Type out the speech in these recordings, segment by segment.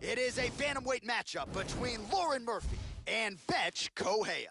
It is a bantamweight matchup between Lauren Murphy and Betch Kohea.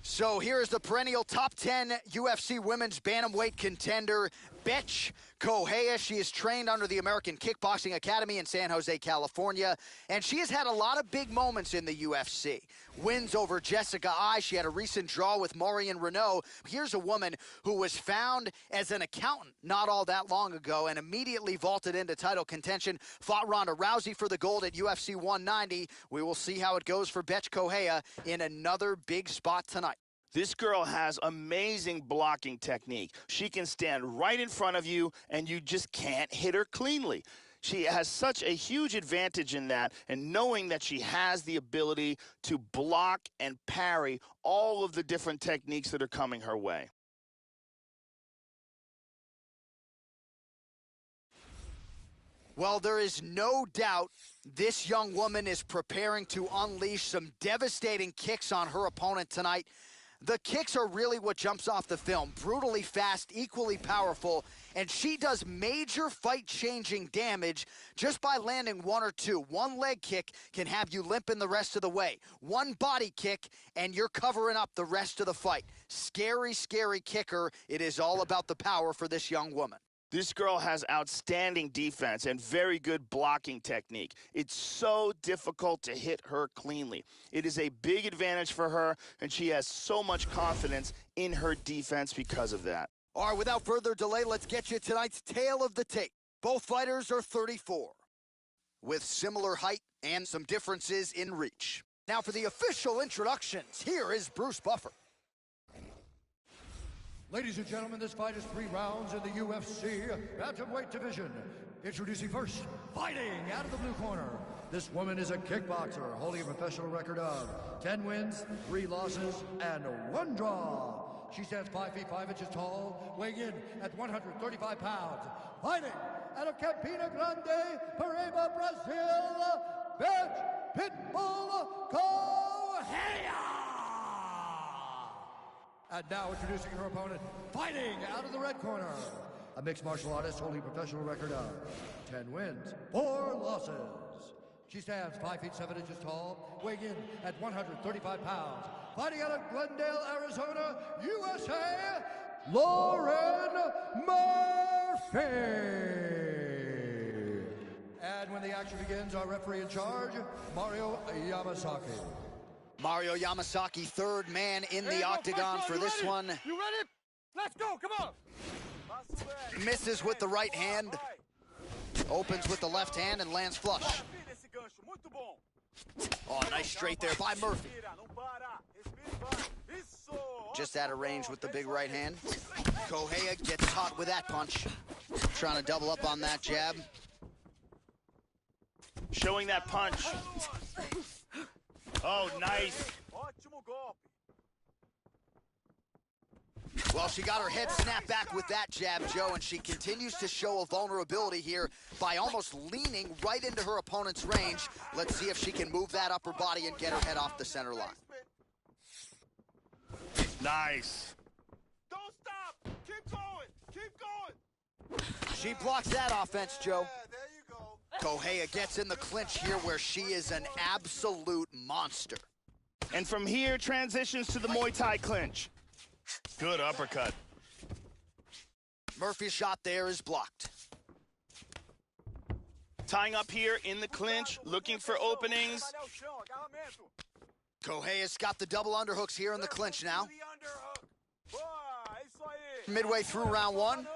So here's the perennial top 10 UFC women's bantamweight contender, Betch Kohea. She is trained under the American Kickboxing Academy in San Jose, California, and she has had a lot of big moments in the UFC. Wins over Jessica Eye. She had a recent draw with Marion Renault. Here's a woman who was found as an accountant not all that long ago and immediately vaulted into title contention. Fought Ronda Rousey for the gold at UFC 190. We will see how it goes for Betch Kohea in another big spot tonight. This girl has amazing blocking technique. She can stand right in front of you, and you just can't hit her cleanly. She has such a huge advantage in that, and knowing that she has the ability to block and parry all of the different techniques that are coming her way. Well, there is no doubt this young woman is preparing to unleash some devastating kicks on her opponent tonight. The kicks are really what jumps off the film. Brutally fast, equally powerful, and she does major fight-changing damage just by landing one or two. One leg kick can have you limping the rest of the way. One body kick, and you're covering up the rest of the fight. Scary, scary kicker. It is all about the power for this young woman. This girl has outstanding defense and very good blocking technique. It's so difficult to hit her cleanly. It is a big advantage for her, and she has so much confidence in her defense because of that. All right, without further delay, let's get you tonight's tale of the tape. Both fighters are 34, with similar height and some differences in reach. Now for the official introductions, here is Bruce Buffer. Ladies and gentlemen, this fight is 3 rounds in the UFC bantamweight division. Introducing first, fighting out of the blue corner. This woman is a kickboxer holding a professional record of 10 wins, 3 losses, and 1 draw. She stands 5 feet 5 inches tall, weighing in at 135 pounds. Fighting out of Campina Grande, Paraíba, Brazil, Betch Pitbull Kohea. And now introducing her opponent, fighting out of the red corner. A mixed martial artist holding a professional record of 10 wins, 4 losses. She stands 5 feet 7 inches tall, weighing in at 135 pounds. Fighting out of Glendale, Arizona, USA, Lauren Murphy. And when the action begins, our referee in charge, Mario Yamasaki. Mario Yamasaki, third man in the octagon for this one. You ready? Let's go, come on! Misses with the right hand, opens with the left hand, and lands flush. Oh, nice straight there by Murphy. Just out of range with the big right hand. Kohea gets caught with that punch. Trying to double up on that jab. Showing that punch. Oh, nice. Well, she got her head snapped back with that jab, Joe, and she continues to show a vulnerability here by almost leaning right into her opponent's range. Let's see if she can move that upper body and get her head off the center line. Nice. Don't stop! Keep going! Keep going! She blocks that offense, Joe. Yeah, there you go. Kohea gets in the clinch here where she is an absolute monster. And from here, transitions to the Muay Thai clinch. Good uppercut. Murphy's shot there is blocked. Tying up here in the clinch, looking for openings. Kohea's got the double underhooks here in the clinch now. Midway through round 1.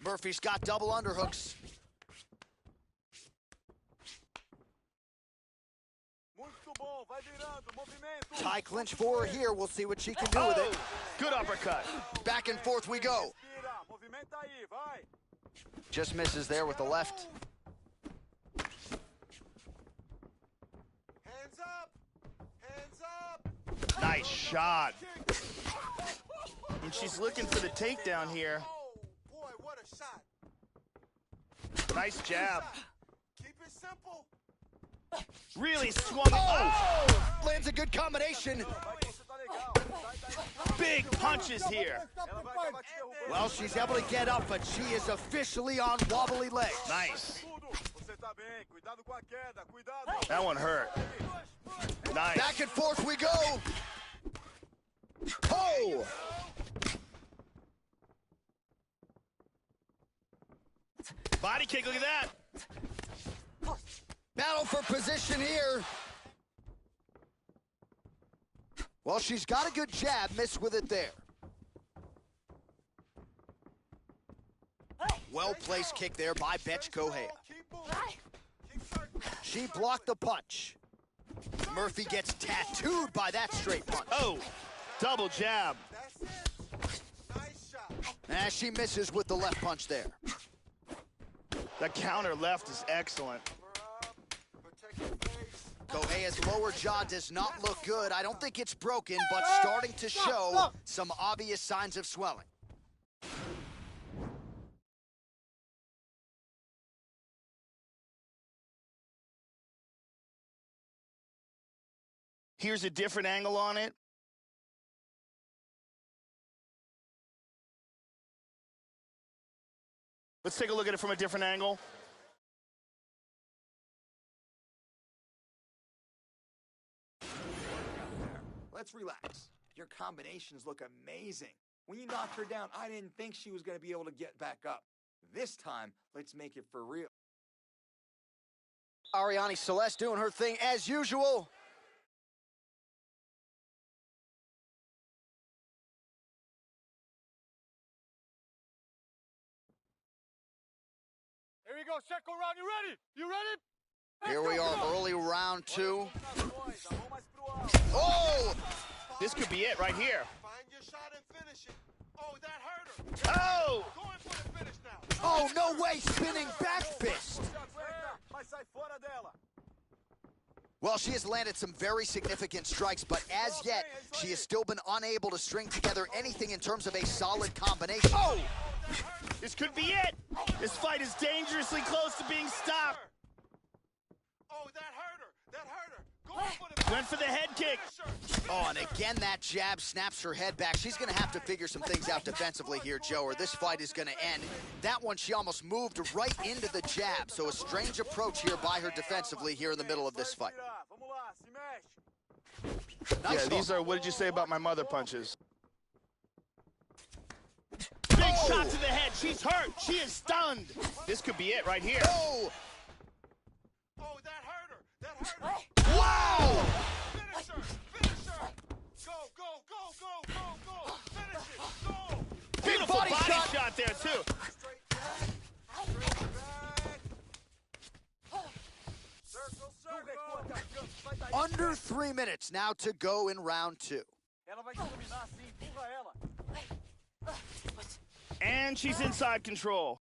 Murphy's got double underhooks. Tie clinch for her here. We'll see what she can do with it. Good uppercut. Back and forth we go. Just misses there with the left. Hands up! Hands up! Nice shot. And she's looking for the takedown here. Oh, boy, what a shot. Nice jab. Keep it simple. Really swung. Oh! Lands a good combination. Big punches here. Well, she's able to get up, but she is officially on wobbly legs. Nice. Você tá bem. Cuidado com a queda. Cuidado. That one hurt. Nice. Back and forth we go. Oh! Body kick, look at that. Battle for position here. Well, she's got a good jab, missed with it there. Well-placed kick there by Betch Kohea. Keep moving. Keep circling. She blocked the punch. Murphy gets tattooed by that straight punch. Oh, double jab. That's it. Nice shot. And she misses with the left punch there. The counter left is excellent. Protect your face. Kohea's lower jaw does not look good. I don't think it's broken, but starting to show some obvious signs of swelling. Here's a different angle on it. Let's take a look at it from a different angle. Let's relax. Your combinations look amazing. When you knocked her down, I didn't think she was going to be able to get back up. This time, let's make it for real. Ariane Celeste doing her thing as usual. Here we go. Second round. You ready? You ready? Here we are, early round two. Oh! Oh! This could be it right here. Find your shot and finish it. Oh, that hurt her. Oh! Going for the finish now. Oh, no way, spinning back fist. Mas sai fora dela. Well, she has landed some very significant strikes, but as yet, she has still been unable to string together anything in terms of a solid combination. Oh! This could be it. This fight is dangerously close to being stopped. Oh, that hurt her. That hurt her. Going for the Went for the head kick. Oh, and again, that jab snaps her head back. She's going to have to figure some things out defensively here, Joe, or this fight is going to end. That one, she almost moved right into the jab, so a strange approach here by her defensively here in the middle of this fight. Vamos lá, se mexe. Nice Yeah, hook. these are, what did you say about my mother punches? Big shot to the head. She's hurt. She is stunned. This could be it right here. Oh! Oh, that hurt her. That hurt her. Wow! Finish her. Finish her. Go, go, go, go, go, go. Finish it. Go. Beautiful body body shot. shot there, too. Straight back. Straight back. Circle, circle. Under 3 minutes now to go in round two. Ela vai te dominar assim. Empurra ela. And she's inside control.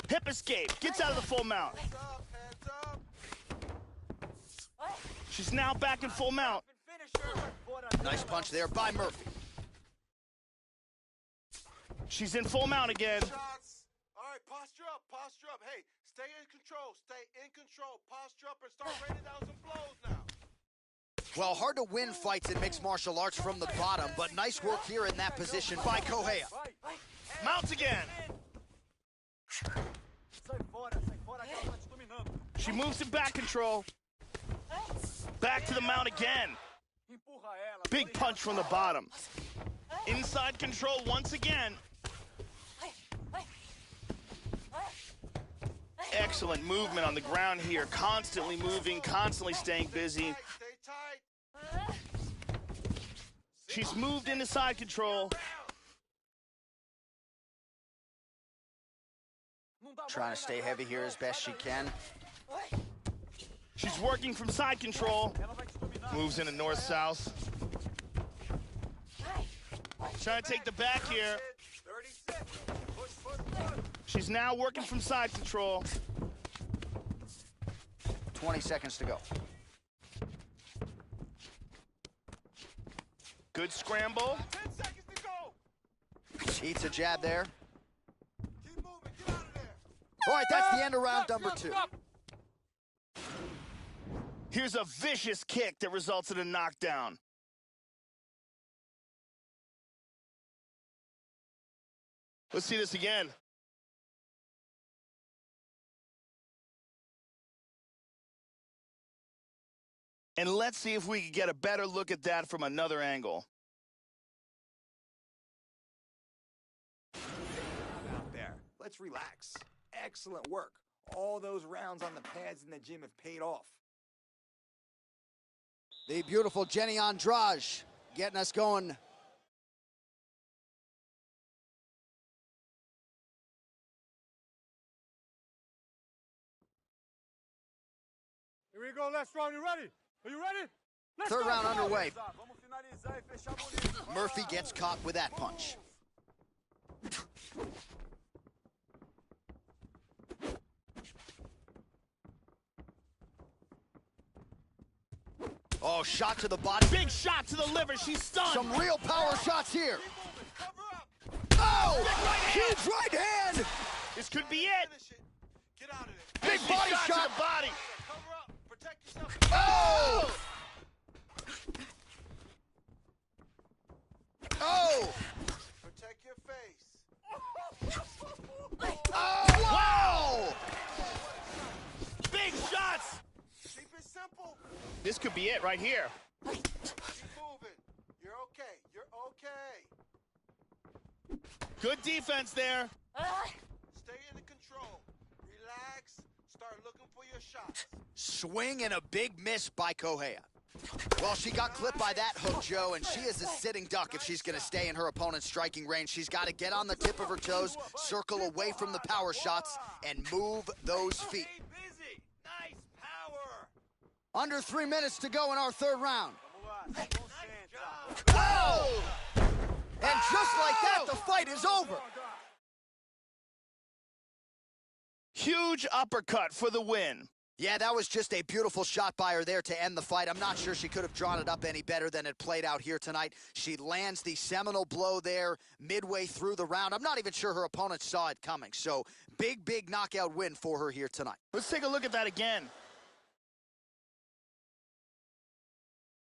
Hip escape. Gets out of the full mount. Heads up, heads up. She's now back in full mount. Finish her. Nice punch there by Murphy. She's in full mount again. Shots. All right, posture up, posture up. Hey, stay in control, stay in control. Posture up and start raining down some blows now. Well, hard to win fights in mixed martial arts from the bottom, but nice work here in that position by Kohea. Mounts again. Sai fora, que ela tá te dominando. She moves to back control. Back to the mount again. Empurra ela. Big punch from the bottom. Inside control once again. Excellent movement on the ground here. Constantly moving, constantly staying busy. Stay tight. She's moved into side control. Trying to stay heavy here as best she can. She's working from side control. Moves into north-south. Trying to take the back here. 30 seconds. Push, push, push. She's now working from side control. 20 seconds to go. Good scramble. 10 seconds to go. She eats a jab there. All right, that's the end of round number 2. Here's a vicious kick that results in a knockdown. Let's see this again. And let's see if we can get a better look at that from another angle. Out there. Let's relax. Excellent work. All those rounds on the pads in the gym have paid off. The beautiful Jenny Andrade getting us going. Here we go, last round. You ready? Are you ready? Let's Third go. round underway. Murphy gets caught with that punch. Oh, shot to the body. Big shot to the liver. She's stunned. Some real power shots here. Cover up. Oh, huge right hand. This could be it. Finish it. Get out of there. Big Big body shot shot. to the body. Cover up. Protect yourself. Oh! Oh! Protect your face. Oh! Wow! Big shots. Keep it simple. This could be it right here. Keep moving. You're okay. You're okay. Good defense there. Stay in control. Relax. Start looking for your shots. Swing and a big miss by Correa. Well, she got clipped by that hook, Joe, and she is a sitting duck if she's going to stay in her opponent's striking range. She's got to get on the tip of her toes, circle away from the power shots, and move those feet. Stay busy. Nice power. Under 3 minutes to go in our third round. Nice job. Oh! And just like that, the fight is over. Huge uppercut for the win. Yeah, that was just a beautiful shot by her there to end the fight. I'm not sure she could have drawn it up any better than it played out here tonight. She lands the seminal blow there midway through the round. I'm not even sure her opponent saw it coming. So big, big knockout win for her here tonight. Let's take a look at that again.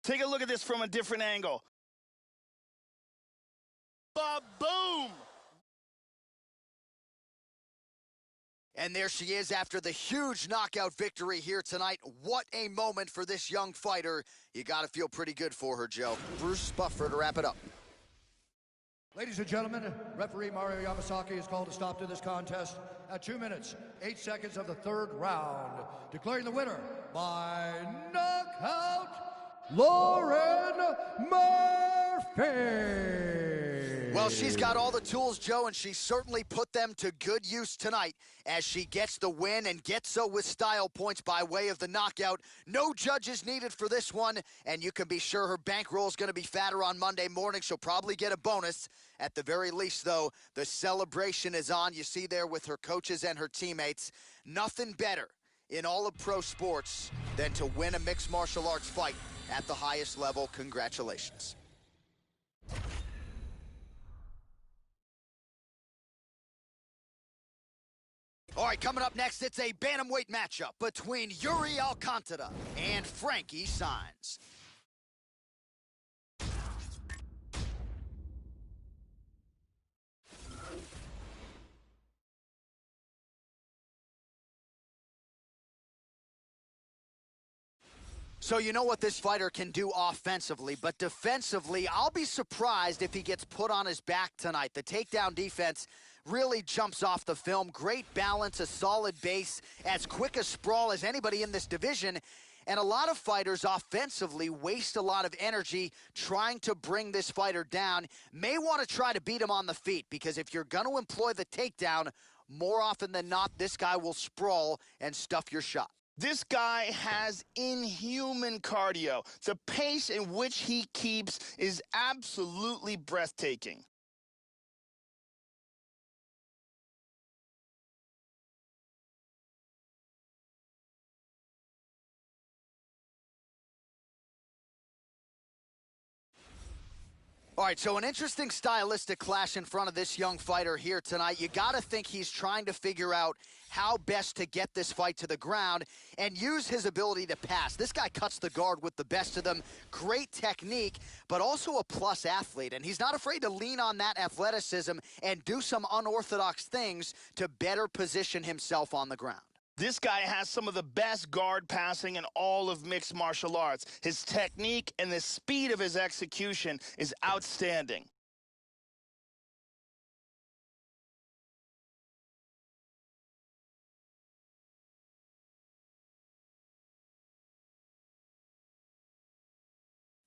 Take a look at this from a different angle. Ba-boom! And there she is after the huge knockout victory here tonight. What a moment for this young fighter. You got to feel pretty good for her, Joe. Bruce Buffer to wrap it up. Ladies and gentlemen, referee Mario Yamasaki has called a stop to this contest at 2 minutes, 8 seconds of the third round, declaring the winner by knockout, Lauren Murphy. Well, she's got all the tools, Joe, and she certainly put them to good use tonight as she gets the win and gets so with style points by way of the knockout. No judges needed for this one, and you can be sure her bankroll is going to be fatter on Monday morning. She'll probably get a bonus. At the very least, though, the celebration is on. You see there with her coaches and her teammates. Nothing better in all of pro sports than to win a mixed martial arts fight at the highest level. Congratulations. All right, coming up next, it's a bantamweight matchup between Yuri Alcantara and Frankie Saenz. So you know what this fighter can do offensively, but defensively, I'll be surprised if he gets put on his back tonight. The takedown defense really jumps off the film. Great balance, a solid base, as quick a sprawl as anybody in this division. And a lot of fighters offensively waste a lot of energy trying to bring this fighter down. May want to try to beat him on the feet, because if you're going to employ the takedown, more often than not, this guy will sprawl and stuff your shot. This guy has inhuman cardio. The pace in which he keeps is absolutely breathtaking. All right, so an interesting stylistic clash in front of this young fighter here tonight. You got to think he's trying to figure out how best to get this fight to the ground and use his ability to pass. This guy cuts the guard with the best of them. Great technique, but also a plus athlete. And he's not afraid to lean on that athleticism and do some unorthodox things to better position himself on the ground. This guy has some of the best guard passing in all of mixed martial arts. His technique and the speed of his execution is outstanding.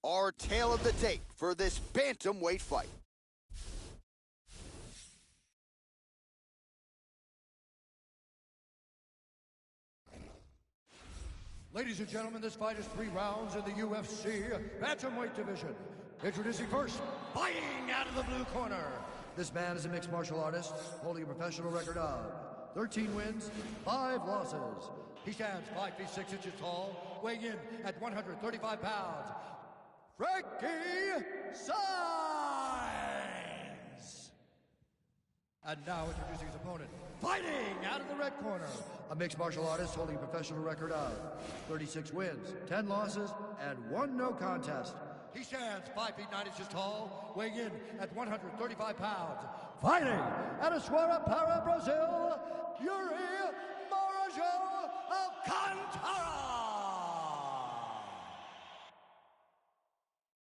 Our tale of the tape for this bantamweight fight. Ladies and gentlemen, this fight is 3 rounds in the UFC bantamweight division. Introducing first, fighting out of the blue corner. This man is a mixed martial artist, holding a professional record of 13 wins, 5 losses. He stands 5 feet 6 inches tall, weighing in at 135 pounds. Frankie Saenz! And now introducing his opponent, fighting out of the red corner. A mixed martial artist holding a professional record of 36 wins, 10 losses, and 1 no contest. He stands 5 feet 9 inches tall, weighing in at 135 pounds. Fighting out of Para, Brazil, Yuri Marajó Alcantara!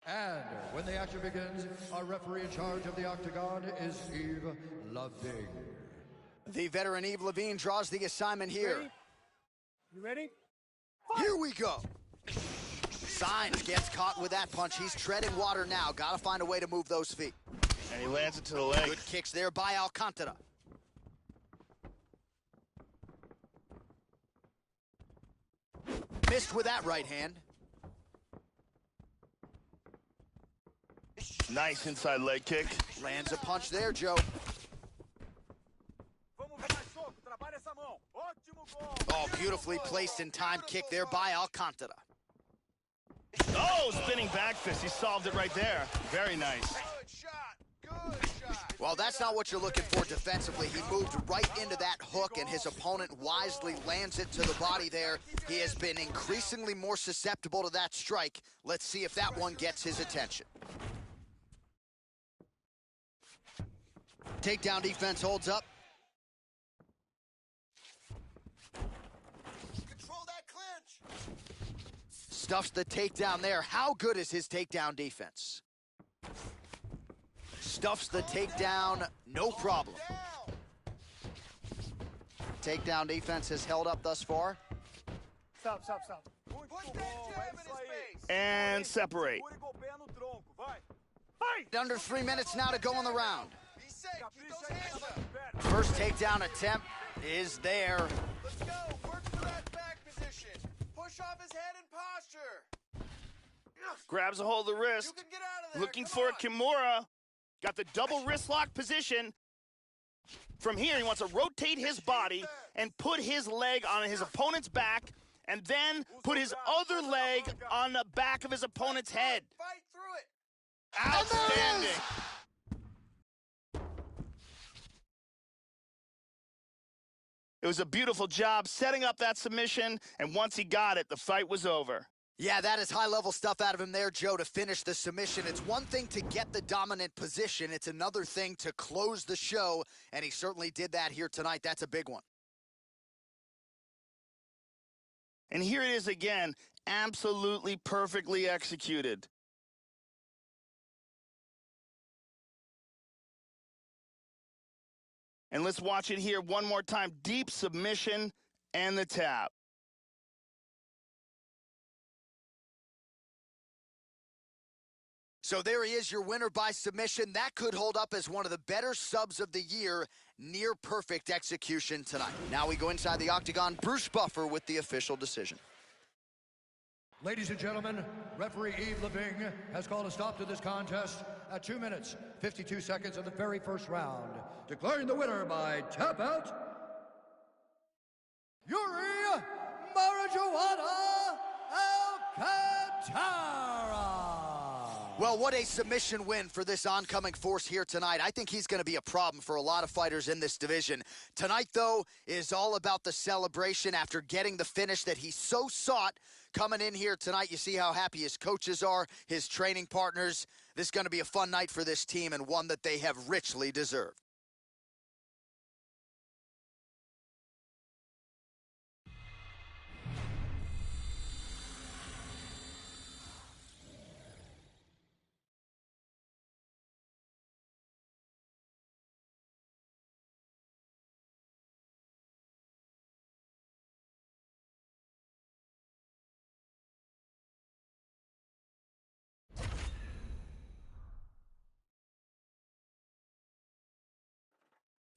And when the action begins, our referee in charge of the octagon is Yves Lavigne. The veteran Yves Lavigne draws the assignment here. Ready? You ready? Here we go. Saenz gets caught with that punch. He's treading water now. Got to find a way to move those feet. And he lands it to the leg. Good kicks there by Alcantara. Missed with that right hand. Nice inside leg kick. Lands a punch there, Joe. Oh, beautifully placed in time kick there by Alcantara. Oh, spinning back fist. He solved it right there. Very nice. Good shot. Good shot. Well, that's not what you're looking for defensively. He moved right into that hook, and his opponent wisely lands it to the body there. He has been increasingly more susceptible to that strike. Let's see if that one gets his attention. Takedown defense holds up. Control that clinch. Stuffs the takedown there. How good is his takedown defense? Stuffs the takedown, no problem. Takedown defense has held up thus far. Stop. Put that jab in his face. And separate. Under 3 minutes now to go in the round. Be safe. Keep those hands up. First takedown attempt is there. Let's go. Work for that back position. Push off his head and posture. Grabs a hold of the You wrist. can get out of there. Looking Come for a on. Kimura. Got the double wrist lock position. From here, he wants to rotate his body and put his leg on his opponent's back and then put his other leg on the back of his opponent's head. Fight through it. Outstanding. It was a beautiful job setting up that submission, and once he got it, the fight was over. Yeah, that is high-level stuff out of him there, Joe, to finish the submission. It's one thing to get the dominant position. It's another thing to close the show, and he certainly did that here tonight. That's a big one. And here it is again, absolutely perfectly executed. And let's watch it here one more time. Deep submission and the tap. So there he is, your winner by submission. That could hold up as one of the better subs of the year. Near perfect execution tonight. Now we go inside the octagon. Bruce Buffer with the official decision. Ladies and gentlemen, referee Yves Lavigne has called a stop to this contest at 2 minutes, 52 seconds of the very first round, declaring the winner by tap out, Yuri Marijuana Alcantara. Well, what a submission win for this oncoming force here tonight. I think he's going to be a problem for a lot of fighters in this division. Tonight, though, is all about the celebration after getting the finish that he so sought. Coming in here tonight, you see how happy his coaches are, his training partners. This is going to be a fun night for this team and one that they have richly deserved.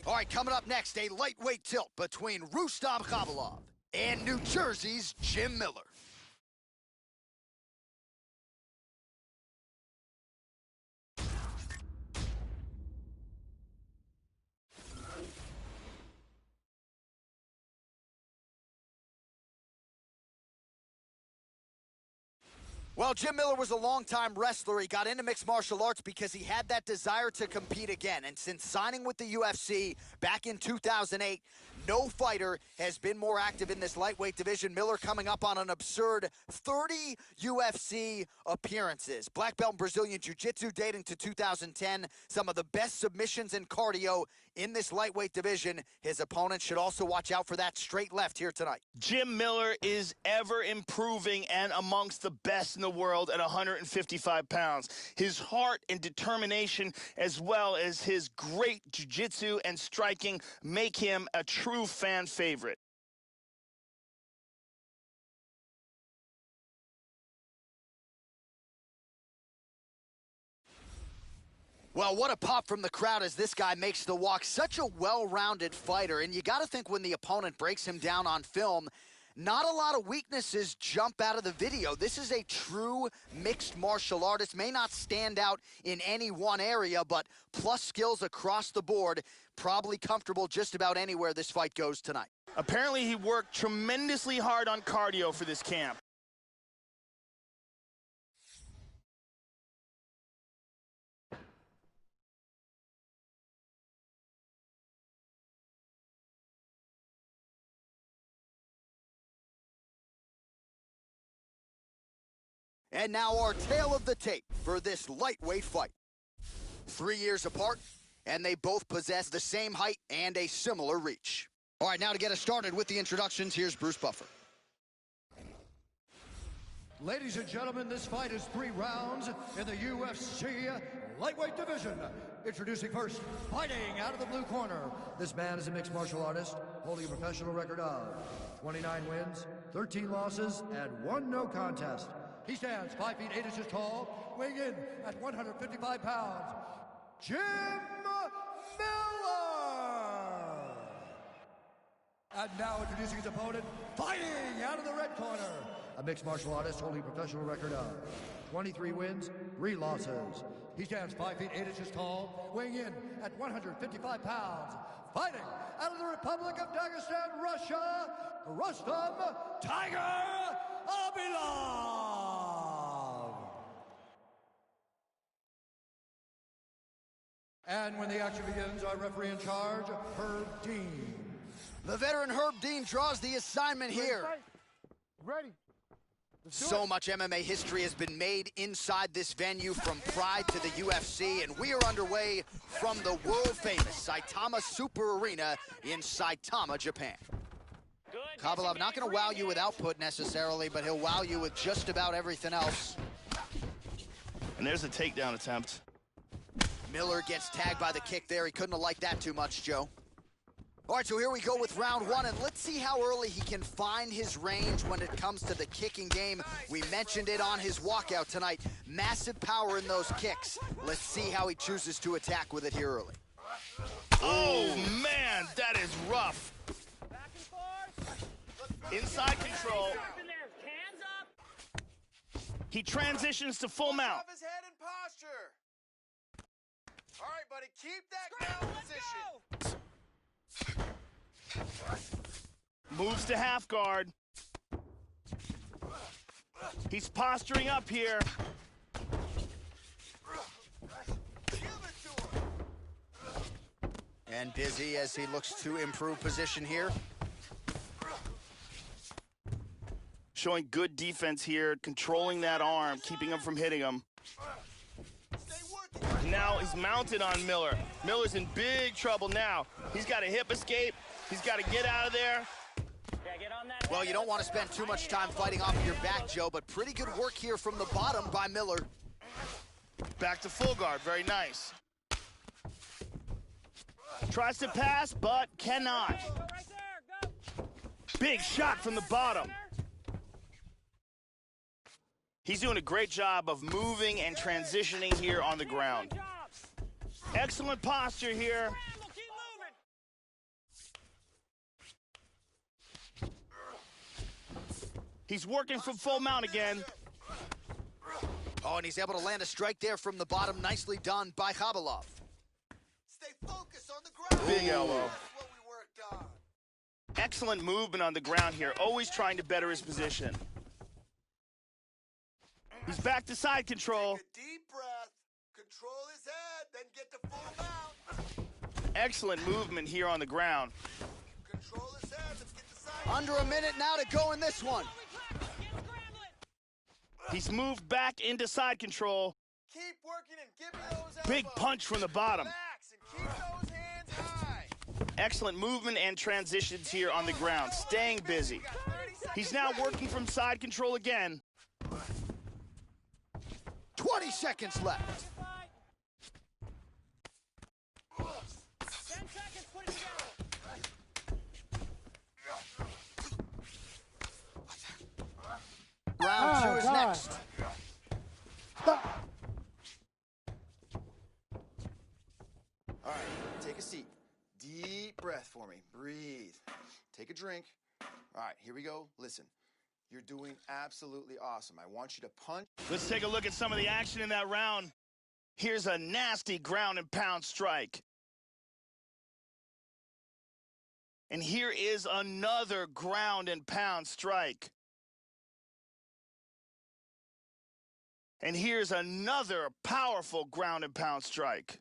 All right, coming up next, a lightweight tilt between Rustam Khabilov and New Jersey's Jim Miller. Well, Jim Miller was a longtime wrestler. He got into mixed martial arts because he had that desire to compete again. And since signing with the UFC back in 2008, no fighter has been more active in this lightweight division. Miller coming up on an absurd 30 UFC appearances. Black belt in Brazilian Jiu-Jitsu dating to 2010. Some of the best submissions and cardio in this lightweight division. His opponent should also watch out for that straight left here tonight. Jim Miller is ever improving and amongst the best in the world at 155 pounds. His heart and determination, as well as his great jiu-jitsu and striking, make him a true fan favorite. Well, what a pop from the crowd as this guy makes the walk. Such a well-rounded fighter, and you got to think when the opponent breaks him down on film, not a lot of weaknesses jump out of the video. This is a true mixed martial artist. May not stand out in any one area, but plus skills across the board. Probably comfortable just about anywhere this fight goes tonight. Apparently, he worked tremendously hard on cardio for this camp. And now our tale of the tape for this lightweight fight. 3 years apart, and they both possess the same height and a similar reach. All right, now to get us started with the introductions, here's Bruce Buffer. Ladies and gentlemen, this fight is 3 rounds in the UFC lightweight division. Introducing first, fighting out of the blue corner. This man is a mixed martial artist, holding a professional record of 29 wins, 13 losses, and 1 no contest. He stands 5 feet 8 inches tall, weighing in at 155 pounds. Jim Miller! And now introducing his opponent, fighting out of the red corner. A mixed martial artist holding a professional record of 23 wins, 3 losses. He stands 5 feet 8 inches tall, weighing in at 155 pounds. Fighting out of the Republic of Dagestan, Russia, Rustam Tiger Khabilov! And when the action begins, our referee in charge, Herb Dean. The veteran Herb Dean draws the assignment here. Ready. So much MMA history has been made inside this venue, from Pride to the UFC, and we are underway from the world-famous Saitama Super Arena in Saitama, Japan. Khabilov not going to wow you with output necessarily, but he'll wow you with just about everything else. And there's a takedown attempt. Miller gets tagged by the kick there. He couldn't have liked that too much, Joe. All right, so here we go with round 1, and let's see how early he can find his range when it comes to the kicking game. We mentioned it on his walkout tonight. Massive power in those kicks. Let's see how he chooses to attack with it here early. Oh, man, that is rough. Inside control. He transitions to full mount. Off his head in posture. All right, buddy, keep that down position. Moves to half guard. He's posturing up here. And busy as he looks to improve position here. Showing good defense here, controlling that arm, keeping him from hitting him. Now he's mounted on Miller. Miller's in big trouble now. He's got a hip escape. He's got to get out of there. Well, you don't want to spend too much time fighting off of your back, Joe, but pretty good work here from the bottom by Miller. Back to full guard, very nice. Tries to pass, but cannot. Big shot from the bottom. He's doing a great job of moving and transitioning here on the ground. Excellent posture here. He's working from full mount again. Oh, and he's able to land a strike there from the bottom. Nicely done by Khabilov. Stay focused on the ground. Big elbow. That's what we worked on. Excellent movement on the ground here, always trying to better his position. He's back to side control. Take a deep breath, control his head, then get to full mount. Excellent movement here on the ground. Control his head, let's get to side. Under a minute now to go in this one. He's moved back into side control. Keep working and give me those elbows. Big punch from the bottom. Relax and keep those hands high. Excellent movement and transitions here on the ground, staying busy. He's now working from side control again. 20 seconds left. 10 seconds, put it together. Round 2 is next. All right, take a seat. Deep breath for me. Breathe. Take a drink. All right, here we go. Listen, you're doing absolutely awesome. I want you to punch. Let's take a look at some of the action in that round. Here's a nasty ground and pound strike. And here is another ground and pound strike. And here's another powerful ground and pound strike.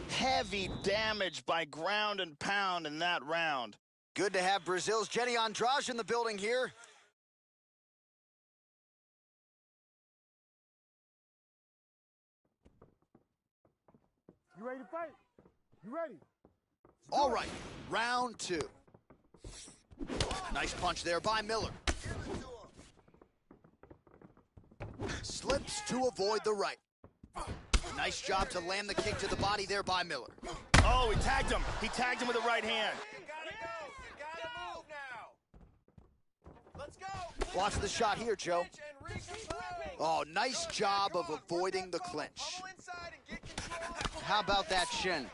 Heavy damage by ground and pound in that round. Good to have Brazil's Jenny Andrade in the building here. You ready to fight? You ready? All right, round 2. Nice punch there by Miller. Slips to avoid the right. Nice job to land the kick to the body there by Miller. Oh, he tagged him. He tagged him with the right hand. You gotta go. You gotta move now. Let's go. Watch the shot here, Joe. And recompose. Oh, nice job of avoiding the clinch. Pummel inside and get control. How about that shin?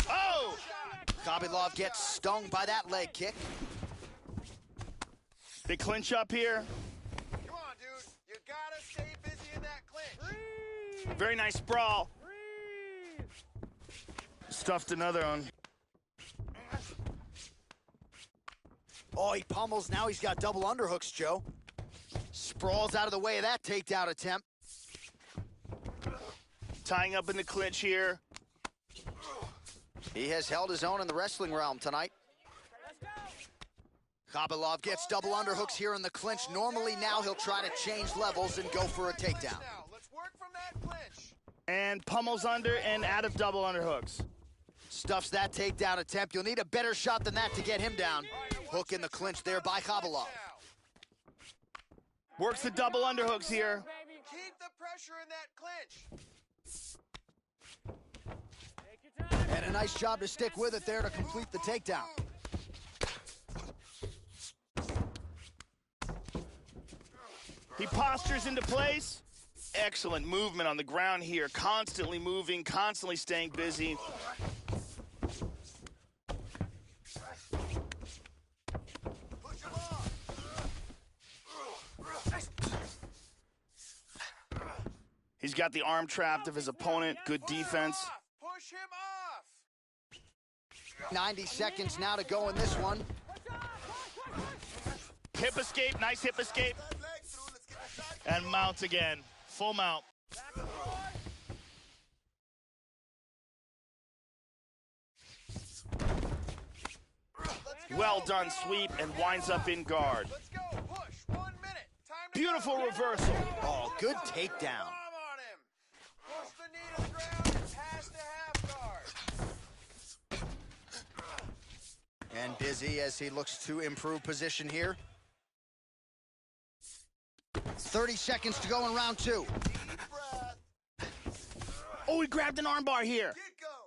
Oh! Khabilov gets stung by that leg kick. They clinch up here. Come on, dude. You gotta stay busy in that clinch. Very nice sprawl. Breathe. Stuffed another one. Oh, he pummels. Now he's got double underhooks, Joe. Sprawls out of the way of that takedown attempt. Tying up in the clinch here. He has held his own in the wrestling realm tonight. Khabilov gets double underhooks here in the clinch. Normally now he'll try to change levels and go for a takedown. Now, let's work from that clinch. And pummels under and out of double underhooks. Stuffs that takedown attempt. You'll need a better shot than that to get him down. Hook in the clinch there by Khabilov. Works the double underhooks here. Keep the pressure in that clinch. And a nice job to stick with it there to complete the takedown. He postures into place. Excellent movement on the ground here. Constantly moving, constantly staying busy. He's got the arm trapped of his opponent. Good defense. Push him off. 90 seconds now to go in this one. Hip escape, nice hip escape. And mounts again, full mount. Well done sweep and winds up in guard. Let's go. Push. 1 minute. Time to Beautiful go. reversal. Oh, good takedown. Arm on him. Push the knee to the ground and pass to half guard. And busy as he looks to improve position here. 30 seconds to go in round 2. Deep breath. Oh, he grabbed an armbar here. Get going.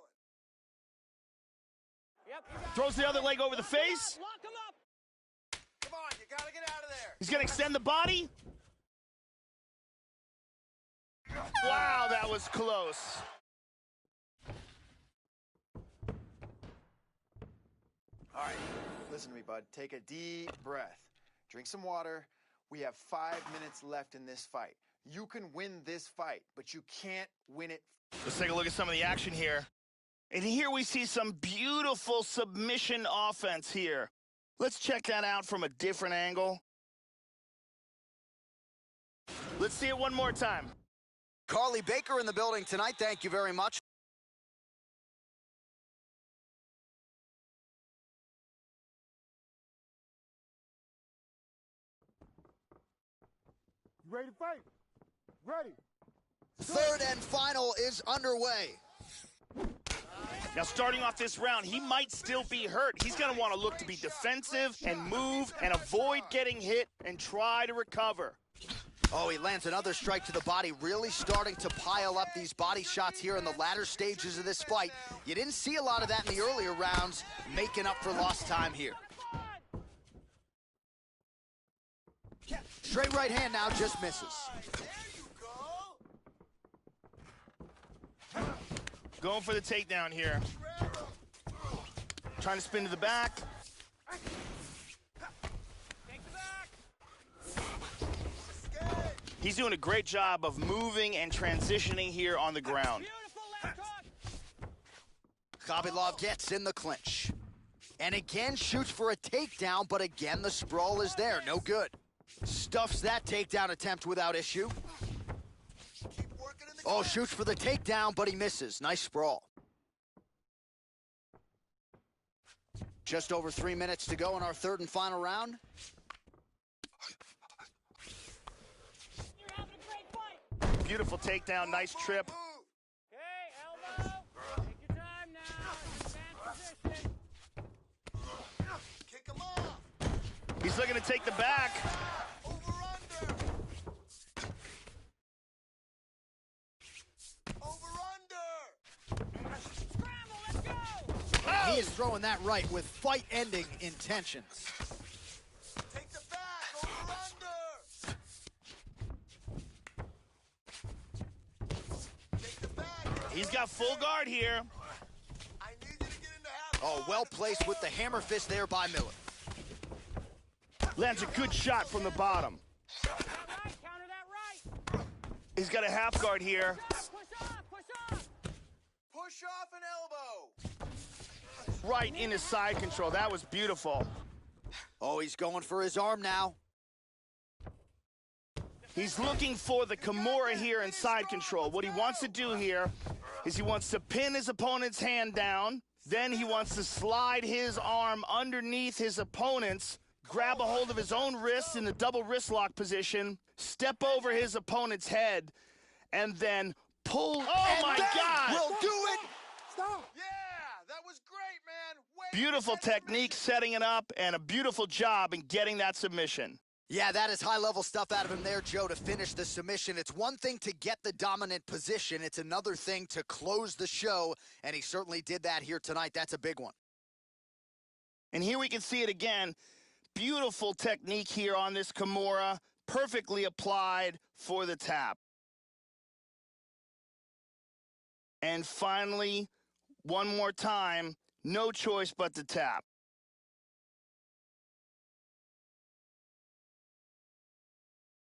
Throws the other leg over the face. Lock him up. Come on, you gotta get out of there. He's gonna extend the body. Wow, that was close. All right, listen to me, bud. Take a deep breath. Drink some water. We have 5 minutes left in this fight. You can win this fight, but you can't win it. Let's take a look at some of the action here. And here we see some beautiful submission offense here. Let's check that out from a different angle. Let's see it one more time. Carly Baker in the building tonight. Thank you very much. You ready to fight? Ready. Third and final is underway. Now, starting off this round, he might still be hurt. He's going to want to look to be defensive and move and avoid getting hit and try to recover. Oh, he lands another strike to the body, really starting to pile up these body shots here in the latter stages of this fight. You didn't see a lot of that in the earlier rounds, making up for lost time here. Straight right hand now, just misses. There you go. Going for the takedown here. Trying to spin to the back. He's doing a great job of moving and transitioning here on the ground. Khabilov gets in the clinch. And again shoots for a takedown, but again the sprawl is there, no good. Stuffs that takedown attempt without issue. Oh, shoots for the takedown, but he misses. Nice sprawl. Just over 3 minutes to go in our third and final round. Beautiful takedown, nice trip. Okay, elbow. Take your time now. Advanced position. Kick him off. He's looking to take the back. Over under. Over under. Scramble, let's go. He is throwing that right with fight-ending intentions. Take the back. Over under. Take the back. He's got full guard here. I need you to get into half. Oh, well placed with the hammer fist there by Miller. Lands a good shot from the bottom. All right, counter that right. He's got a half guard here. Push off, push off. Push off an elbow. Right in his side control. That was beautiful. Oh, he's going for his arm now. He's looking for the Kimura here in side control. What he wants to do here is he wants to pin his opponent's hand down. Then he wants to slide his arm underneath his opponent's, grab a hold of his own wrist in the double wrist lock position, step over his opponent's head, and then pull. Oh, my God! We'll do it! Stop. Yeah, that was great, man. Way Beautiful to set technique submission. setting it up, and a beautiful job in getting that submission. Yeah, that is high-level stuff out of him there, Joe, to finish the submission. It's one thing to get the dominant position. It's another thing to close the show, and he certainly did that here tonight. That's a big one. And here we can see it again. Beautiful technique here on this Kimura, perfectly applied for the tap. And finally, one more time, no choice but to tap.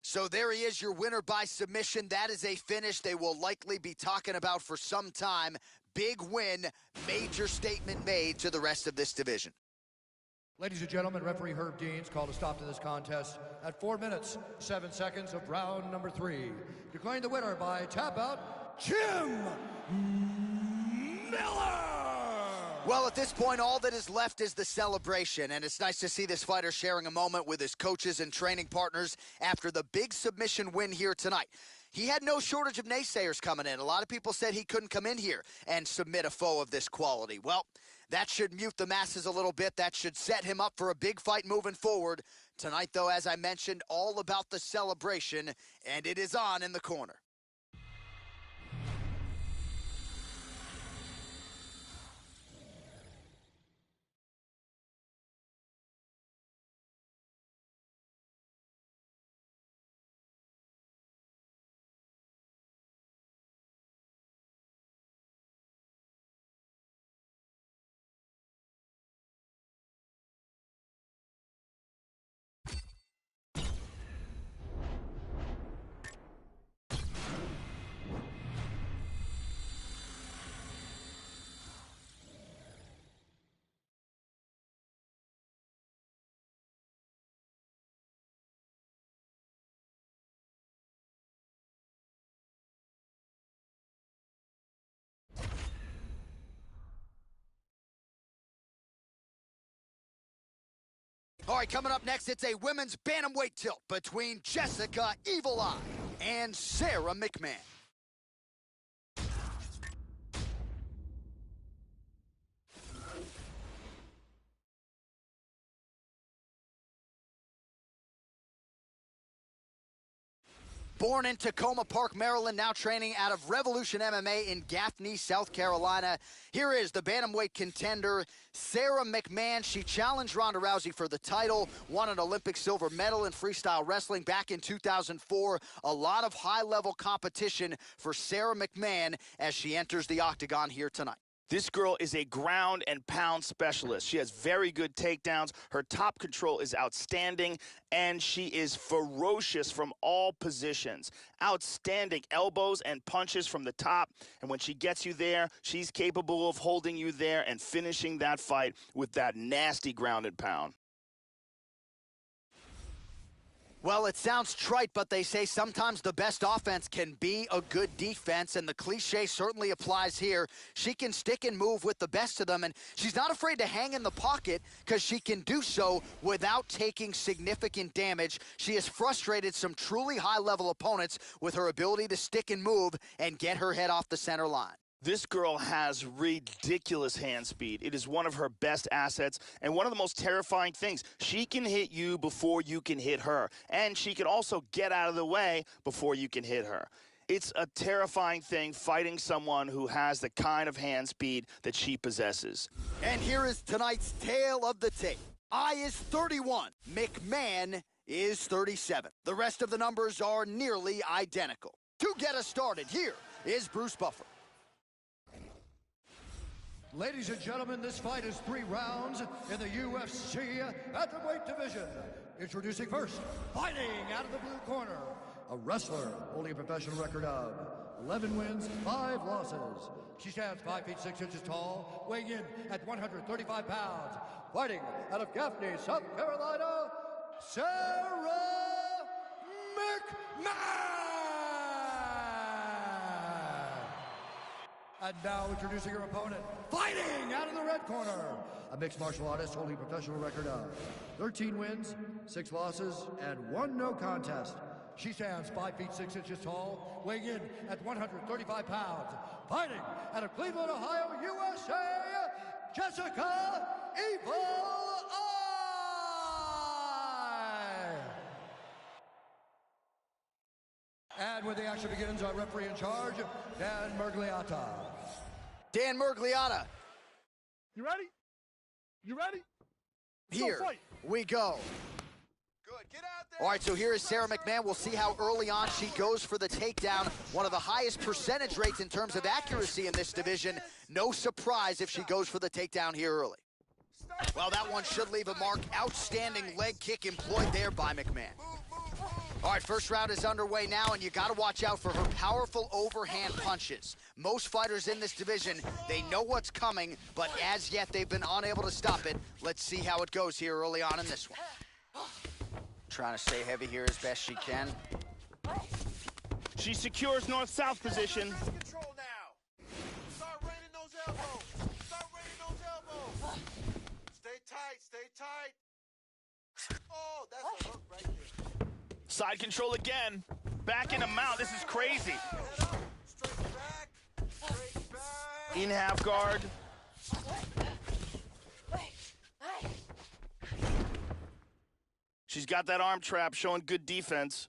So there he is, your winner by submission. That is a finish they will likely be talking about for some time. Big win, major statement made to the rest of this division. Ladies and gentlemen, referee Herb Deans called a stop to this contest at 4 minutes, 7 seconds of round number 3. Declaring the winner by tap out, Jim Miller! Well, at this point, all that is left is the celebration, and it's nice to see this fighter sharing a moment with his coaches and training partners after the big submission win here tonight. He had no shortage of naysayers coming in. A lot of people said he couldn't come in here and submit a foe of this quality. Well, that should mute the masses a little bit. That should set him up for a big fight moving forward. Tonight, though, as I mentioned, all about the celebration, and it is on in the corner. All right, coming up next, it's a women's bantamweight tilt between Jessica Evil Eye and Sarah McMahon. Born in Tacoma Park, Maryland, now training out of Revolution MMA in Gaffney, South Carolina. Here is the bantamweight contender, Sarah McMahon. She challenged Ronda Rousey for the title, won an Olympic silver medal in freestyle wrestling back in 2004. A lot of high-level competition for Sarah McMahon as she enters the octagon here tonight. This girl is a ground and pound specialist. She has very good takedowns. Her top control is outstanding, and she is ferocious from all positions. Outstanding elbows and punches from the top, and when she gets you there, she's capable of holding you there and finishing that fight with that nasty ground and pound. Well, it sounds trite, but they say sometimes the best offense can be a good defense, and the cliche certainly applies here. She can stick and move with the best of them, and she's not afraid to hang in the pocket because she can do so without taking significant damage. She has frustrated some truly high-level opponents with her ability to stick and move and get her head off the center line. This girl has ridiculous hand speed. It is one of her best assets and one of the most terrifying things. She can hit you before you can hit her, and she can also get out of the way before you can hit her. It's a terrifying thing fighting someone who has the kind of hand speed that she possesses. And here is tonight's tale of the tape. Eye is 31. McMahon is 37. The rest of the numbers are nearly identical. To get us started, here is Bruce Buffer. Ladies and gentlemen, this fight is 3 rounds in the UFC Bantamweight division. Introducing first, fighting out of the blue corner, a wrestler holding a professional record of 11 wins, 5 losses. She stands 5 feet 6 inches tall, weighing in at 135 pounds. Fighting out of Gaffney, South Carolina, Sarah McMahon! And now introducing her opponent, fighting out of the red corner, a mixed martial artist holding a professional record of 13 wins, 6 losses, and 1 no contest. She stands 5 feet 6 inches tall, weighing in at 135 pounds. Fighting out of Cleveland, Ohio, USA, Jessica Evil Eye! And when the action begins, our referee in charge, Dan Mergliata. Dan Mergliata. You ready? You ready? Here we go. Good. Get out there. All right, so here is Sarah McMahon. We'll see how early on she goes for the takedown. One of the highest percentage rates in terms of accuracy in this division. No surprise if she goes for the takedown here early. Well, that one should leave a mark. Outstanding leg kick employed there by McMahon. All right, first round is underway now, and you got to watch out for her powerful overhand punches. Most fighters in this division, they know what's coming, but as yet they've been unable to stop it. Let's see how it goes here early on in this one. Trying to stay heavy here as best she can. She secures north-south position. Wrist control now. Start raining those elbows. Start raining those elbows. Stay tight, stay tight. Oh, that's a hook right there. Side control again. Back in a mount. This is crazy. Head up, straight back, straight back. In half guard. She's got that arm trap showing good defense.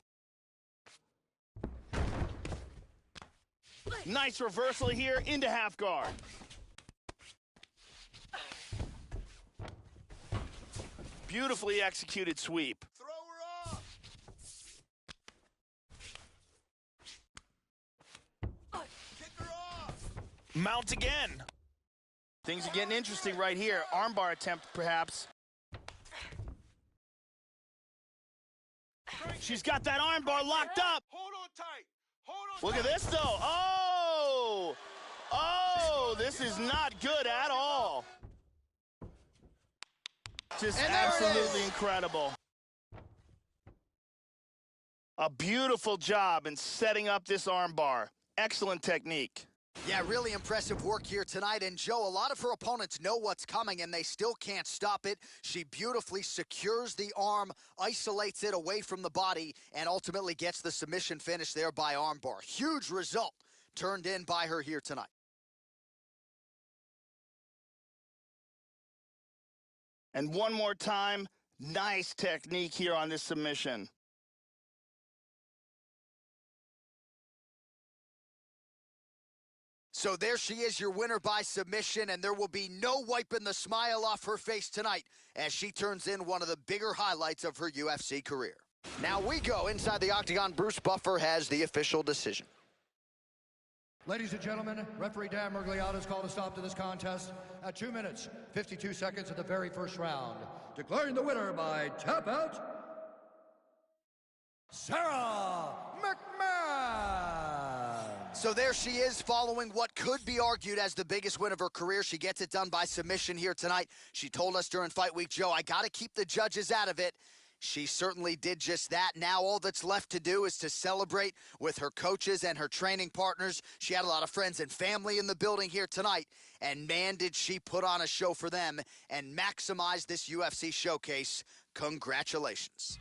Nice reversal here into half guard. Beautifully executed sweep. Throw her off. Kick her off. Mount again. Things are getting interesting right here. Armbar attempt, perhaps. She's got that armbar locked up. Hold on tight. Hold on Look tight. at this, though. Oh! Oh, this is not good at all. Just And there it absolutely is. incredible. A beautiful job in setting up this armbar. Excellent technique. Yeah, really impressive work here tonight. And Joe, a lot of her opponents know what's coming, and they still can't stop it. She beautifully secures the arm, isolates it away from the body, and ultimately gets the submission finish there by armbar. Huge result turned in by her here tonight. And one more time, nice technique here on this submission. So there she is, your winner by submission, and there will be no wiping the smile off her face tonight as she turns in one of the bigger highlights of her UFC career. Now we go inside the octagon. Bruce Buffer has the official decision. Ladies and gentlemen, referee Dan Murgliata has called a stop to this contest at 2 minutes, 52 seconds of the very first round, declaring the winner by tap out, Sarah McMahon. So there she is, following what could be argued as the biggest win of her career. She gets it done by submission here tonight. She told us during Fight Week, Joe, I got to keep the judges out of it. She certainly did just that. Now all that's left to do is to celebrate with her coaches and her training partners. She had a lot of friends and family in the building here tonight, and man, did she put on a show for them and maximize this UFC showcase. Congratulations.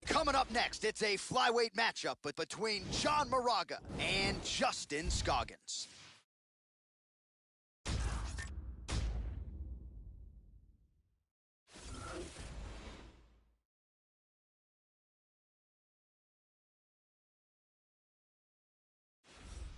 Coming up next, it's a flyweight matchup between John Moraga and Justin Scoggins.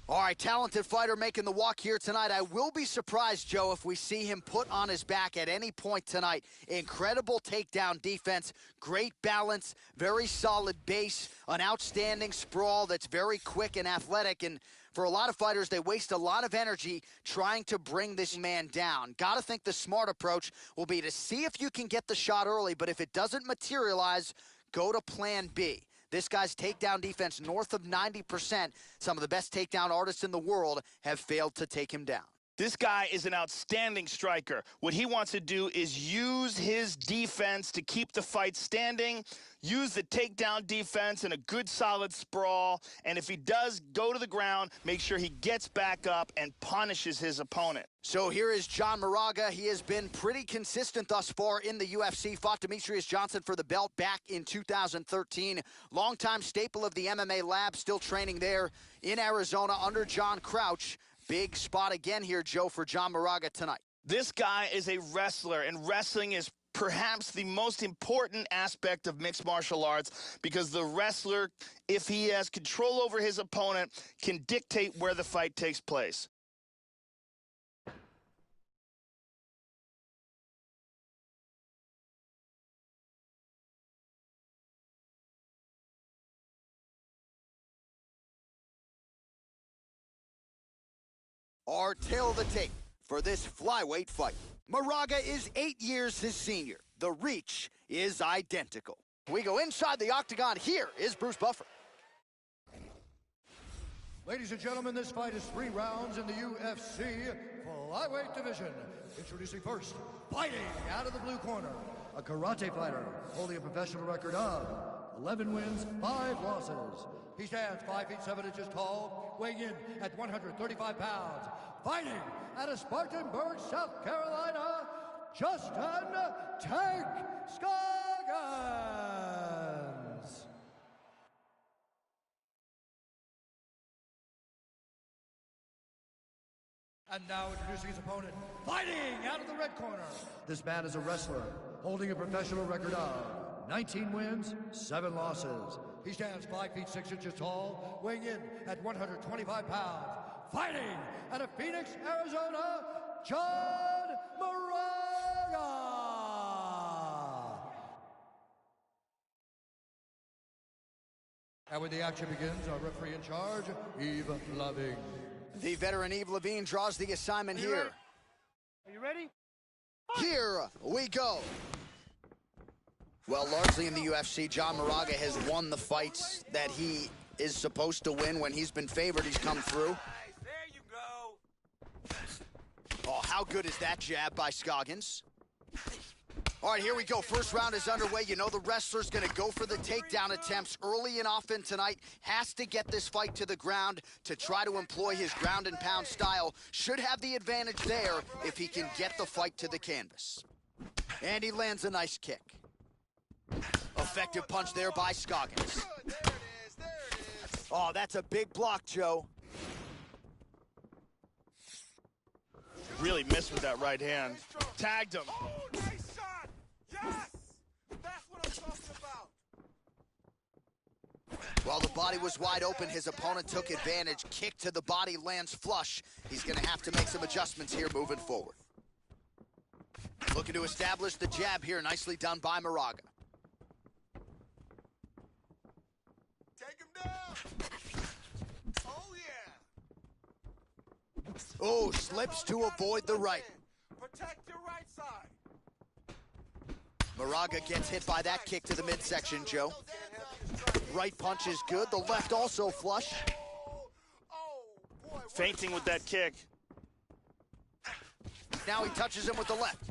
All right, talented fighter making the walk here tonight. I will be surprised, Joe, if we see him put on his back at any point tonight. Incredible takedown defense, great balance, very solid base, an outstanding sprawl that's very quick and athletic. And for a lot of fighters, they waste a lot of energy trying to bring this man down. Got to think the smart approach will be to see if you can get the shot early, but if it doesn't materialize, go to plan B. This guy's takedown defense north of 90%. Some of the best takedown artists in the world have failed to take him down. This guy is an outstanding striker. What he wants to do is use his defense to keep the fight standing, use the takedown defense and a good solid sprawl, and if he does go to the ground, make sure he gets back up and punishes his opponent. So here is John Moraga. He has been pretty consistent thus far in the UFC. Fought Demetrius Johnson for the belt back in 2013. Longtime staple of the MMA lab, still training there in Arizona under John Crouch. Big spot again here, Joe, for John Moraga tonight. This guy is a wrestler, and wrestling is perhaps the most important aspect of mixed martial arts because the wrestler, if he has control over his opponent, can dictate where the fight takes place. Our tail of the tape for this flyweight fight. Moraga is 8 years his senior. The reach is identical. We go inside the octagon. Here is Bruce Buffer. Ladies and gentlemen, this fight is 3 rounds in the UFC flyweight division. Introducing first, fighting out of the blue corner, a karate fighter holding a professional record of 11 wins, 5 losses. He stands 5 feet 7 inches tall, weighing in at 135 pounds. Fighting out of Spartanburg, South Carolina, Justin Tank Scoggins. And now introducing his opponent, fighting out of the red corner. This man is a wrestler, holding a professional record of 19 wins, 7 losses. He stands 5 feet 6 inches tall, weighing in at 125 pounds. Fighting out of Phoenix, Arizona, John Moraga. And when the action begins, our referee in charge, Yves Loving. The veteran Yves Levine draws the assignment here. Are you ready? Here we go. Well, largely in the UFC, John Moraga has won the fights that he is supposed to win. When he's been favored, he's come through. There you go. Oh, how good is that jab by Scoggins? All right, here we go. First round is underway. You know the wrestler's going to go for the takedown attempts early and often tonight. Has to get this fight to the ground to try to employ his ground and pound style. Should have the advantage there if he can get the fight to the canvas. And he lands a nice kick. Effective punch there by Scoggins. There it is. There it is. Oh, that's a big block, Joe. Really missed with that right hand. Tagged him. Oh, nice shot. Yes. That's what I'm talking about. While the body was wide open, his opponent took advantage. Kick to the body lands flush. He's going to have to make some adjustments here moving forward. Looking to establish the jab here. Nicely done by Moraga. Take him down. Oh, yeah. Oh, slips to avoid the right. Protect your right side. Moraga gets hit by that kick to the midsection, Joe. Right punch is good. The left also flush. Feinting with that kick. Now he touches him with the left.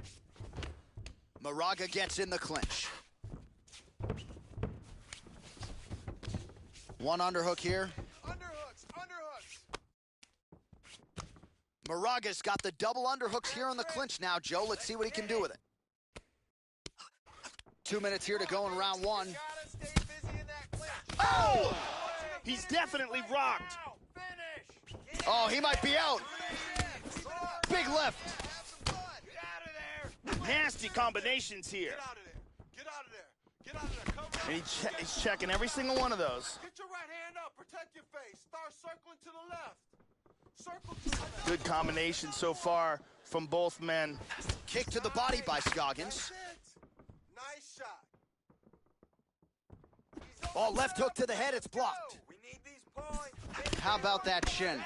Moraga gets in the clinch. One underhook here. Underhooks. Moraga's got the double underhooks here in the clinch now, Joe. Let's see what he can do with it. 2 minutes here to go in round one. Gotta stay busy in that clinch. Oh! He's definitely rocked. Finish. Oh, he might be out. Big left. Have some fun. Get out of there. Nasty combinations here. Get out of there. Get out of there. Get out of there. Come And right. he's checking every single one of those. Get your right hand up. Protect your face. Start circling to the left. Circle to the left. Good combination so far from both men. Kick to the body by Scoggins. That's it. Nice shot. Oh, left hook to the head. It's blocked. We need these points. How about that shin?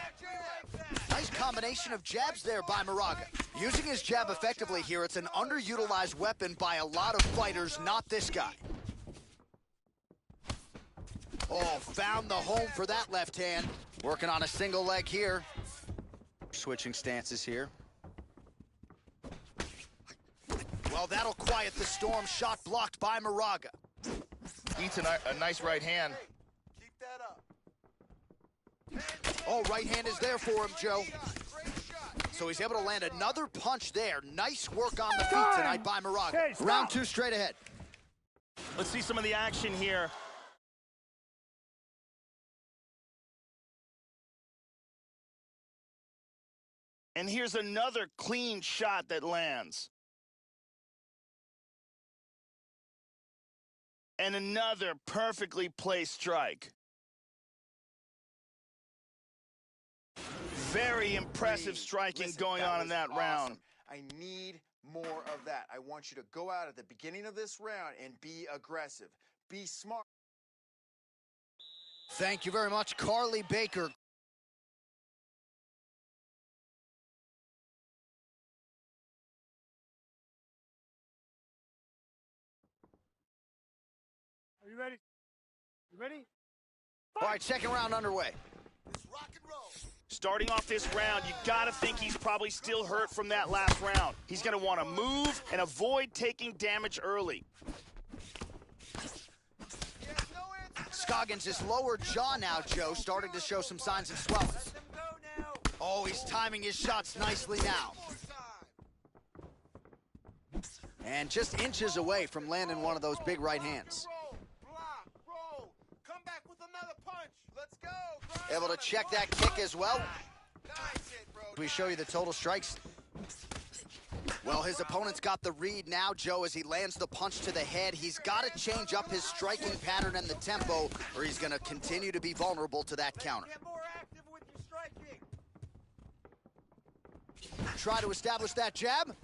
Nice combination of jabs there by Moraga. Using his jab effectively here, it's an underutilized weapon by a lot of fighters, not this guy. Oh, found the home for that left hand. Working on a single leg here. Switching stances here. Well, that'll quiet the storm. Shot blocked by Moraga. Eats a nice right hand. Keep that up. Oh, right hand is there for him, Joe. So he's able to land another punch there. Nice work on the feet tonight by Moraga. Hey, stop. Round 2 straight ahead. Let's see some of the action here. And here's another clean shot that lands. And another perfectly placed strike. Very impressive striking Listen, going on in that was round. awesome. I need more of that. I want you to go out at the beginning of this round and be aggressive. Be smart. Thank you very much, Carly Baker. Are you ready? You ready? All right, second round underway. It's rock and roll. Starting off this round, you gotta think he's probably still hurt from that last round. He's gonna wanna move and avoid taking damage early. Scoggins' lower jaw now, Joe, starting to show some signs of swelling. Oh, he's timing his shots nicely now. And just inches away from landing one of those big right hands. Block, roll. Come back with another punch. Let's go. Able to check that kick as well. Nice hit, bro. We show you the total strikes. Well, his opponent's got the read now, Joe, as he lands the punch to the head. He's got to change up his striking pattern and the tempo, or he's going to continue to be vulnerable to that counter. Get more active with your striking. Try to establish that jab.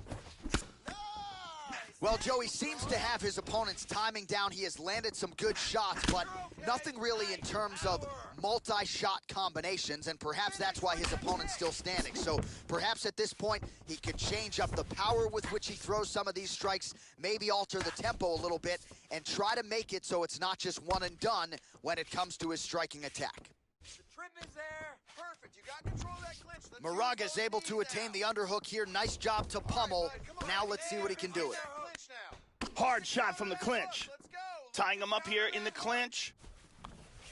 Well, Joe, he seems to have his opponent's timing down. He has landed some good shots, but nothing really in terms of multi-shot combinations, and perhaps that's why his opponent's still standing. So perhaps at this point, he could change up the power with which he throws some of these strikes, maybe alter the tempo a little bit, and try to make it so it's not just one and done when it comes to his striking attack. The trim is there. Perfect. You got control of that clinch. Let's Moraga use is those able knees to attain now. the underhook here. Nice job to pummel. Now let's see what he can do with it. Clinch now. Hard shot from the clinch. Let's go. Tying him up here in the clinch.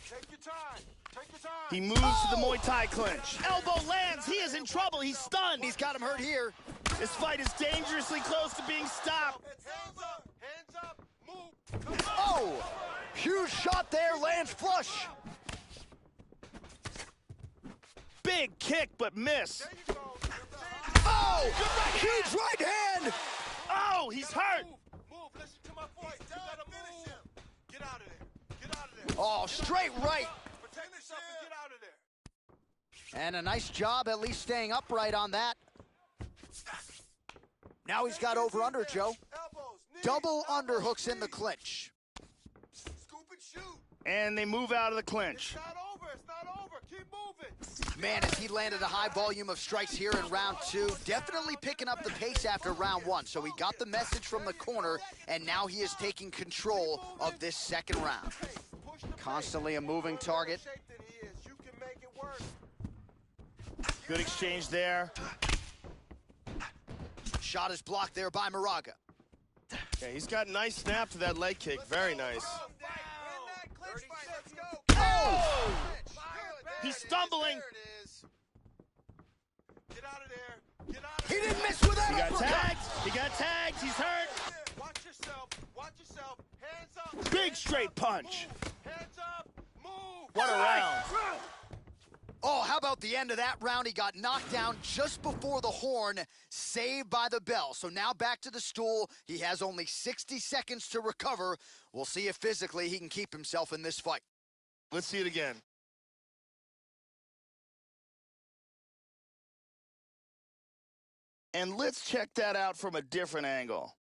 Take your time. Take your time. He moves to the Muay Thai clinch. Elbow lands. He is in trouble. He's stunned. He's got him hurt here. This fight is dangerously close to being stopped. Hands up. Hands up. Move. Come on. Oh, huge shot there, lands flush. Big kick, but miss. There you go. Oh, huge right hand. Oh, he's hurt. Move. Listen to my voice. You gotta finish him. Get out of there. Get out of there. Oh, straight right. Protect yourself and get out of there. And a nice job at least staying upright on that. Now he's got over under, Joe. Elbows, knees, Double elbows, underhooks in the knees. clinch. Scoop and shoot. And they move out of the clinch. It's not over. It's not over. Keep moving. Man, as he landed a high volume of strikes here in round 2, definitely picking up the pace after round 1. So he got the message from the corner, and now he is taking control of this second round. Push the Constantly a moving target. shape that he is. You can make it work. Good exchange there. Shot is blocked there by Moraga. Yeah, he's got nice snap to that leg kick. Very nice. Win that clinch fight. Let's go. Oh! He's stumbling. There it is. Get out of there. Get out of He there. didn't miss with that He got uppercut. tagged. He got tagged. He's hurt. Watch yourself. Watch yourself. Hands up. Big straight punch. Move. Hands up. Move. What a round. Oh, how about the end of that round? He got knocked down just before the horn, saved by the bell. So now back to the stool. He has only 60 seconds to recover. We'll see if physically he can keep himself in this fight. Let's see it again. And let's check that out from a different angle.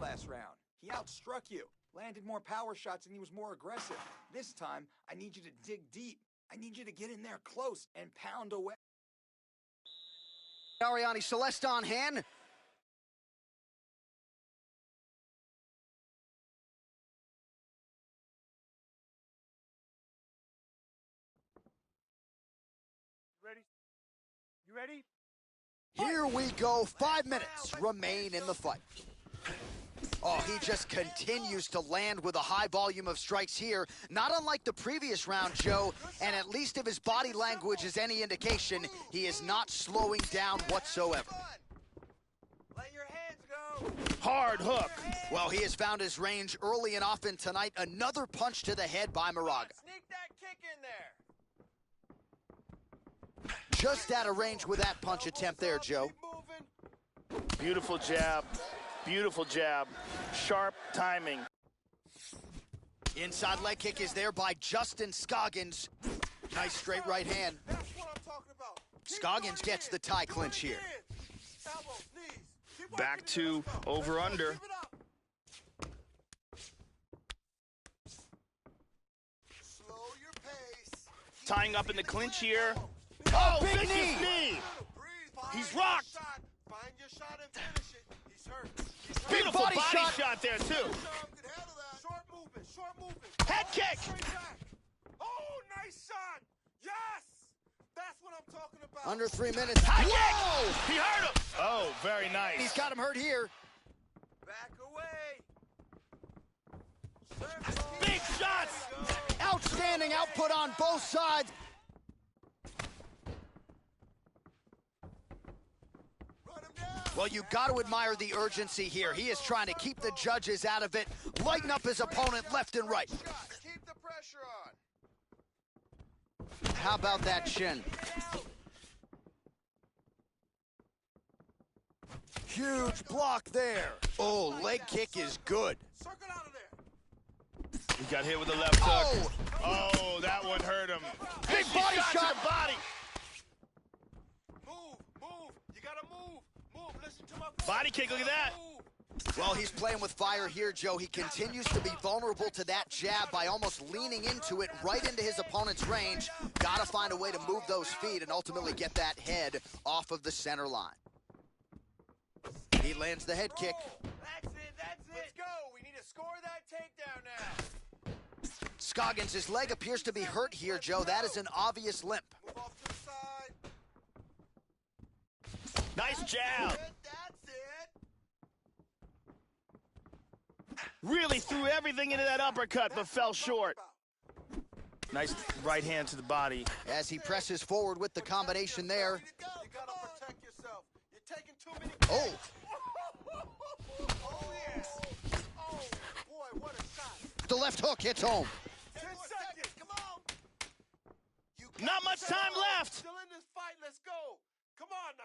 Last round, he outstruck you, landed more power shots, and he was more aggressive. This time, I need you to dig deep. I need you to get in there close and pound away. Ariane Celeste on hand. You ready? Here we go. 5 minutes remain in the fight. Oh, he just continues to land with a high volume of strikes here, not unlike the previous round, Joe, and at least if his body language is any indication, he is not slowing down whatsoever. Let your hands go. Hard hook. Well, he has found his range early and often tonight. Another punch to the head by Moraga. Sneak that kick in there. Just out of range with that punch attempt there, Joe. Keep moving. Beautiful jab. Beautiful jab. Sharp timing. Inside leg kick is there by Justin Scoggins. Nice straight right hand. That's what I'm talking about. Keep Scoggins doing it gets the again. tie Do it clinch here. again. Elbows, knees. Keep working Back it. to Let's go. over Let's go. under. Keep it up. Slow your pace. Tying up in the clinch here. Oh, Vicious big knee! knee. Breathe. He's Find your rocked. shot. Find your shot and finish it. He's hurt. Beautiful body body shot. shot there, too. Short movement. Short movement. Head kick. Straight back. Oh, nice shot. Yes. That's what I'm talking about. Under 3 minutes. High Whoa! kick. He hurt him. Oh, very nice. He's got him hurt here. Back away. Circle. Big shots. There we go. Outstanding output on both sides. Run him down. Well, you got to admire the urgency here. He is trying to keep the judges out of it, lighten up his opponent left and right. Shot. Keep the pressure on. How about that shin? Huge block there. Oh, leg kick is good. Circle out of there. He got hit with the left hook. Oh, Oh, that one hurt him. big body Shot shot. to the body. Move. You gotta move. Listen to my Body kick, look at that. Move. Well, he's playing with fire here, Joe. He continues to be vulnerable to that jab by almost leaning into it right into his opponent's range. Got to find a way to move those feet and ultimately get that head off of the center line. He lands the head kick. That's it. Let's go. We need to score that takedown now. Scoggins' leg appears to be hurt here, Joe. That is an obvious limp. Move off to the side. Nice jab. That's it. Really threw everything into that uppercut, but fell short. Nice right hand to the body. As he presses forward with the combination there. You gotta protect yourself. You're taking too many. Oh, Oh yeah. Oh boy, what a shot. the left hook hits home. 10 seconds. Come on. You got Not much this. time left. Still in this fight. Let's go. Come on now.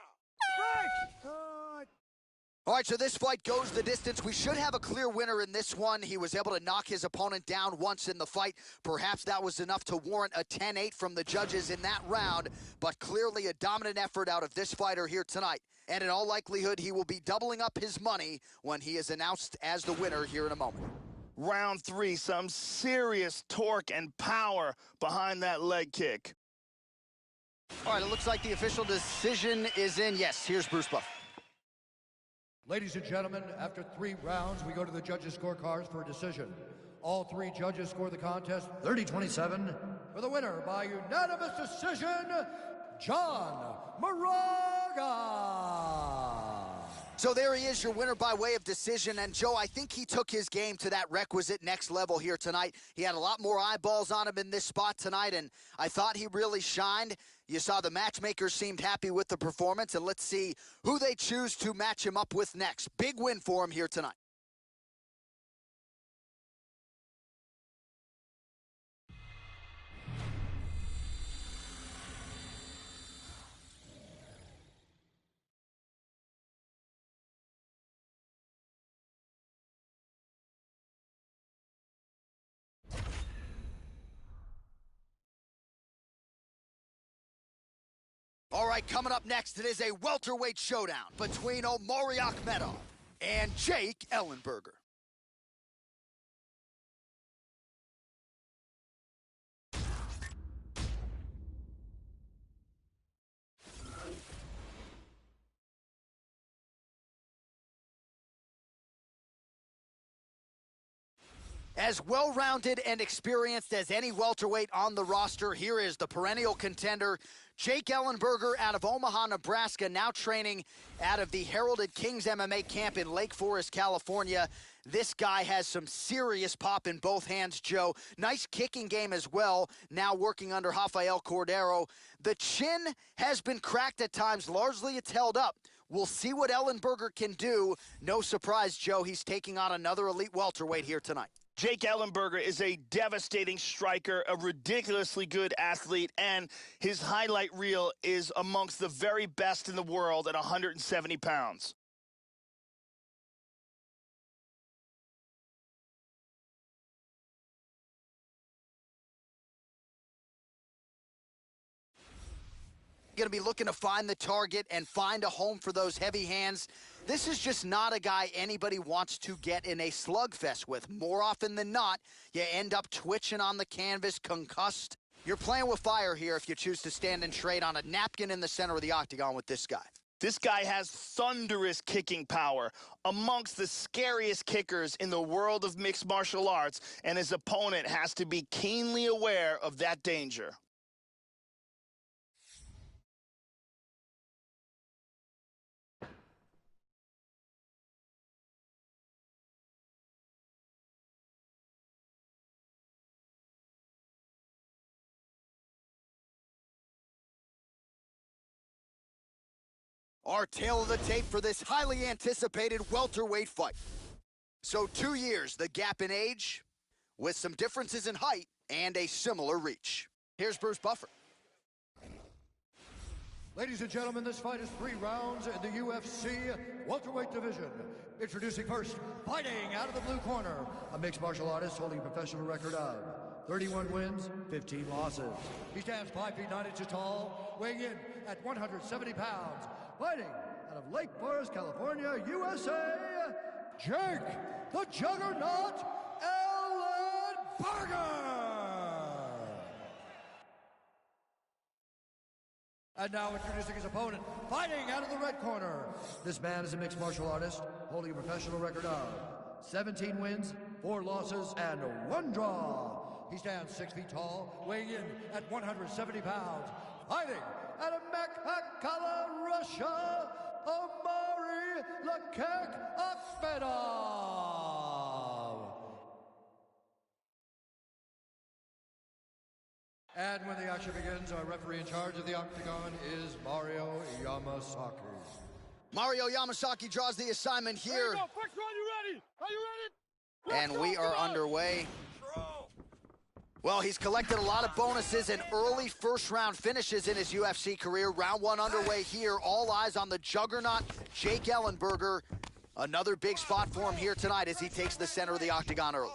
All right, so this fight goes the distance. We should have a clear winner in this one. He was able to knock his opponent down once in the fight. Perhaps that was enough to warrant a 10-8 from the judges in that round, but clearly a dominant effort out of this fighter here tonight. And in all likelihood, he will be doubling up his money when he is announced as the winner here in a moment. Round 3, some serious torque and power behind that leg kick. All right, it looks like the official decision is in. Yes, here's Bruce Buff. Ladies and gentlemen, after 3 rounds, we go to the judges' scorecards for a decision. All 3 judges score the contest 30-27 for the winner by unanimous decision, John Moraga. So there he is, your winner by way of decision. And Joe, I think he took his game to that requisite next level here tonight. He had a lot more eyeballs on him in this spot tonight, and I thought he really shined. You saw the matchmakers seemed happy with the performance, and let's see who they choose to match him up with next. Big win for him here tonight. All right, coming up next, it is a welterweight showdown between Omari Akhmedov and Jake Ellenberger. As well-rounded and experienced as any welterweight on the roster, here is the perennial contender, Jake Ellenberger out of Omaha, Nebraska, now training out of the heralded Kings MMA camp in Lake Forest, California. This guy has some serious pop in both hands, Joe. Nice kicking game as well, now working under Rafael Cordero. The chin has been cracked at times, largely it's held up. We'll see what Ellenberger can do. No surprise, Joe, he's taking on another elite welterweight here tonight. Jake Ellenberger is a devastating striker, a ridiculously good athlete, and his highlight reel is amongst the very best in the world at 170 pounds. Going to be looking to find the target and find a home for those heavy hands. This is just not a guy anybody wants to get in a slugfest with. More often than not, you end up twitching on the canvas, concussed. You're playing with fire here if you choose to stand and trade on a napkin in the center of the octagon with this guy. This guy has thunderous kicking power, amongst the scariest kickers in the world of mixed martial arts, and his opponent has to be keenly aware of that danger. Our tale of the tape for this highly anticipated welterweight fight. So 2 years, the gap in age, with some differences in height and a similar reach. Here's Bruce Buffer. Ladies and gentlemen, this fight is 3 rounds in the UFC welterweight division. Introducing first, fighting out of the blue corner, a mixed martial artist holding a professional record of 31 wins, 15 losses. He stands 5 feet 9 inches tall, weighing in at 170 pounds. Fighting out of Lake Forest, California, USA, Jake the Juggernaut Ellenberger. And now introducing his opponent, fighting out of the red corner. This man is a mixed martial artist, holding a professional record of 17 wins, 4 losses, and 1 draw. He stands 6 feet tall, weighing in at 170 pounds. Fighting out of Makhachkala, Russia, Omari Lakek Akhmedov. And when the action begins, our referee in charge of the octagon is Mario Yamasaki. Mario Yamasaki draws the assignment here. There you go. First round, you ready? Are you ready? And we are underway. Well, he's collected a lot of bonuses and early first-round finishes in his UFC career. Round 1 underway here. All eyes on the juggernaut, Jake Ellenberger. Another big spot for him here tonight as he takes the center of the octagon early.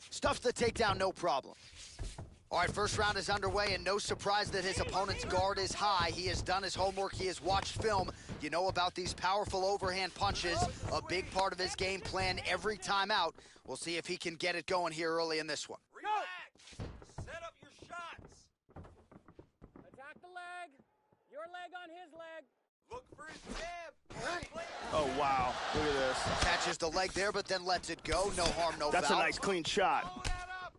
Stuffs the takedown, no problem. All right, first round is underway, and no surprise that his opponent's guard is high. He has done his homework. He has watched film. You know about these powerful overhand punches, a big part of his game plan every time out. We'll see if he can get it going here early in this one. Relax. Set up your shots. Attack the leg. Your leg on his leg. Look for his jab. Oh, wow. Look at this. Catches the leg there, but then lets it go. No harm, no foul. That's a nice, clean shot. Follow that up.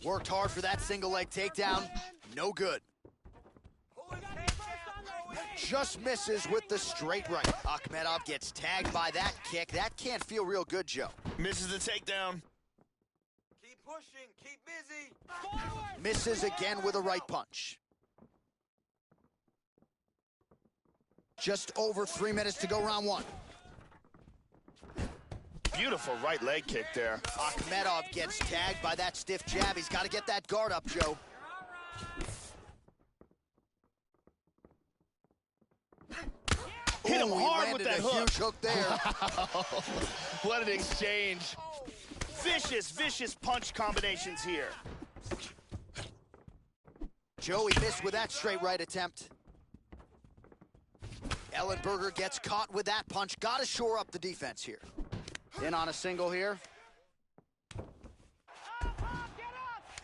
Worked hard for that single leg takedown. No good. Pull his Got head it first down. on the Throw it. leg. Just misses with the straight right. Akhmedov gets tagged by that kick. That can't feel real good, Joe. Misses the takedown. Keep pushing. Keep busy. Forward. Misses again with a right punch. Just over 3 minutes to go, round 1. Beautiful right leg kick there. Akhmedov gets tagged by that stiff jab. He's got to get that guard up, Joe. Hit him Ooh, he hard with landed that a hook. huge hook there. What an exchange. Vicious, vicious punch combinations here. Joey missed with that straight right attempt. Ellenberger gets caught with that punch. Got to shore up the defense here. In on a single here. Keep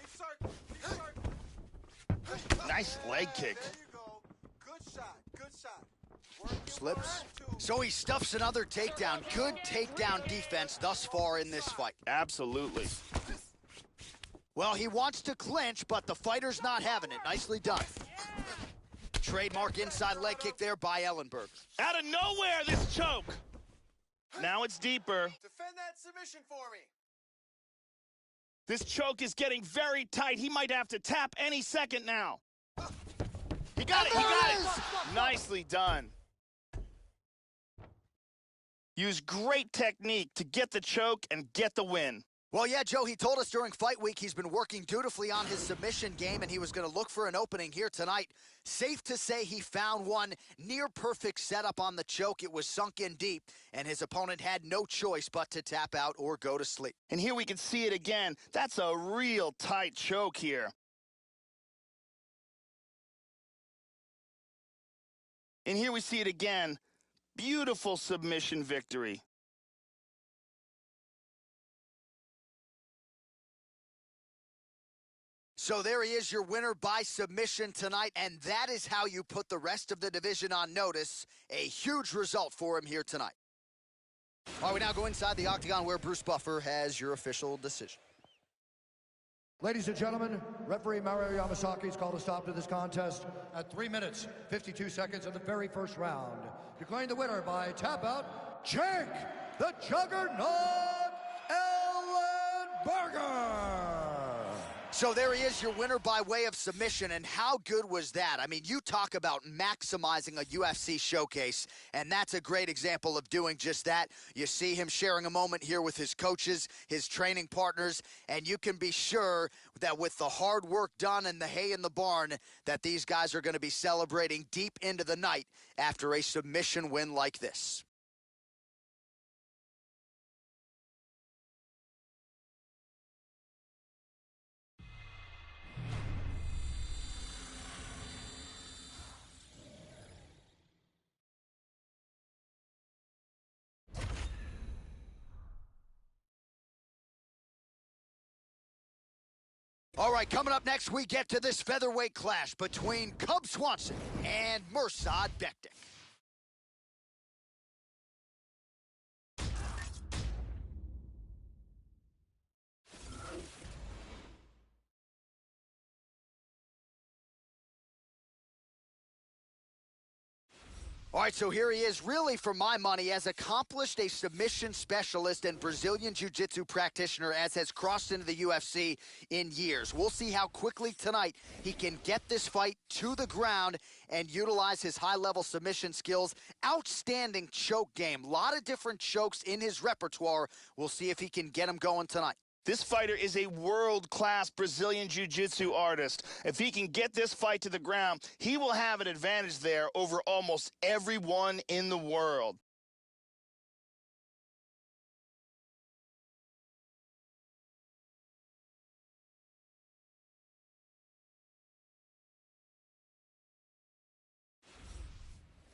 circling. Keep circling. Nice leg kick. There you go. Good shot. Good shot. Slips. So he stuffs another takedown. Good takedown defense thus far in this fight. Absolutely. Well, he wants to clinch, but the fighter's not having it. Nicely done. Trademark inside leg kick there by Ellenberg. Out of nowhere, this choke. Now it's deeper. Defend that submission for me. This choke is getting very tight. He might have to tap any second now. He got it, he got it. Nicely done. Use great technique to get the choke and get the win. Well, yeah, Joe, he told us during fight week he's been working dutifully on his submission game, and he was going to look for an opening here tonight. Safe to say he found one. Near perfect setup on the choke. It was sunk in deep, and his opponent had no choice but to tap out or go to sleep. And here we can see it again. That's a real tight choke here. And here we see it again. Beautiful submission victory. So there he is, your winner by submission tonight, and that is how you put the rest of the division on notice. A huge result for him here tonight. All right, we now go inside the octagon where Bruce Buffer has your official decision. Ladies and gentlemen, referee Mario Yamasaki has called a stop to this contest at 3 minutes, 52 seconds of the very first round. Declaring the winner by tap out, Jake the Juggernaut Ellenberger. So there he is, your winner by way of submission, and how good was that? I mean, you talk about maximizing a UFC showcase, and that's a great example of doing just that. You see him sharing a moment here with his coaches, his training partners, and you can be sure that with the hard work done and the hay in the barn, that these guys are going to be celebrating deep into the night after a submission win like this. All right, coming up next, we get to this featherweight clash between Cub Swanson and Mirsad Bektic. All right, so here he is, really, for my money, has accomplished a submission specialist and Brazilian Jiu-Jitsu practitioner as has crossed into the UFC in years. We'll see how quickly tonight he can get this fight to the ground and utilize his high-level submission skills. Outstanding choke game. A lot of different chokes in his repertoire. We'll see if he can get him going tonight. This fighter is a world-class Brazilian Jiu-Jitsu artist. If he can get this fight to the ground, he will have an advantage there over almost everyone in the world.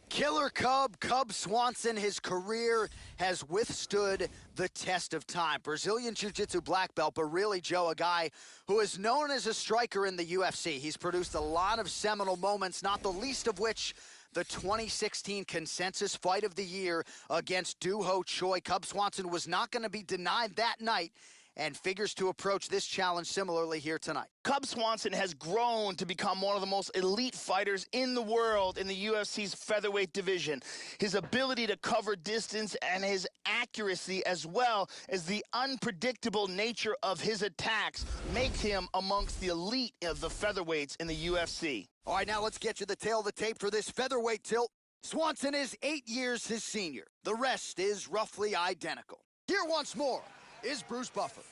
Killer Cub Swanson, his career has withstood the test of time. Brazilian Jiu-Jitsu black belt, but really, Joe, a guy who is known as a striker in the UFC. He's produced a lot of seminal moments, not the least of which the 2016 consensus fight of the year against Doo Ho Choi. Cub Swanson was not going to be denied that night and figures to approach this challenge similarly here tonight. Cub Swanson has grown to become one of the most elite fighters in the world in the UFC's featherweight division. His ability to cover distance and his accuracy, as well as the unpredictable nature of his attacks, make him amongst the elite of the featherweights in the UFC. All right, now let's get you the tail of the tape for this featherweight tilt. Swanson is 8 years his senior. The rest is roughly identical. Here once more is Bruce Buffer.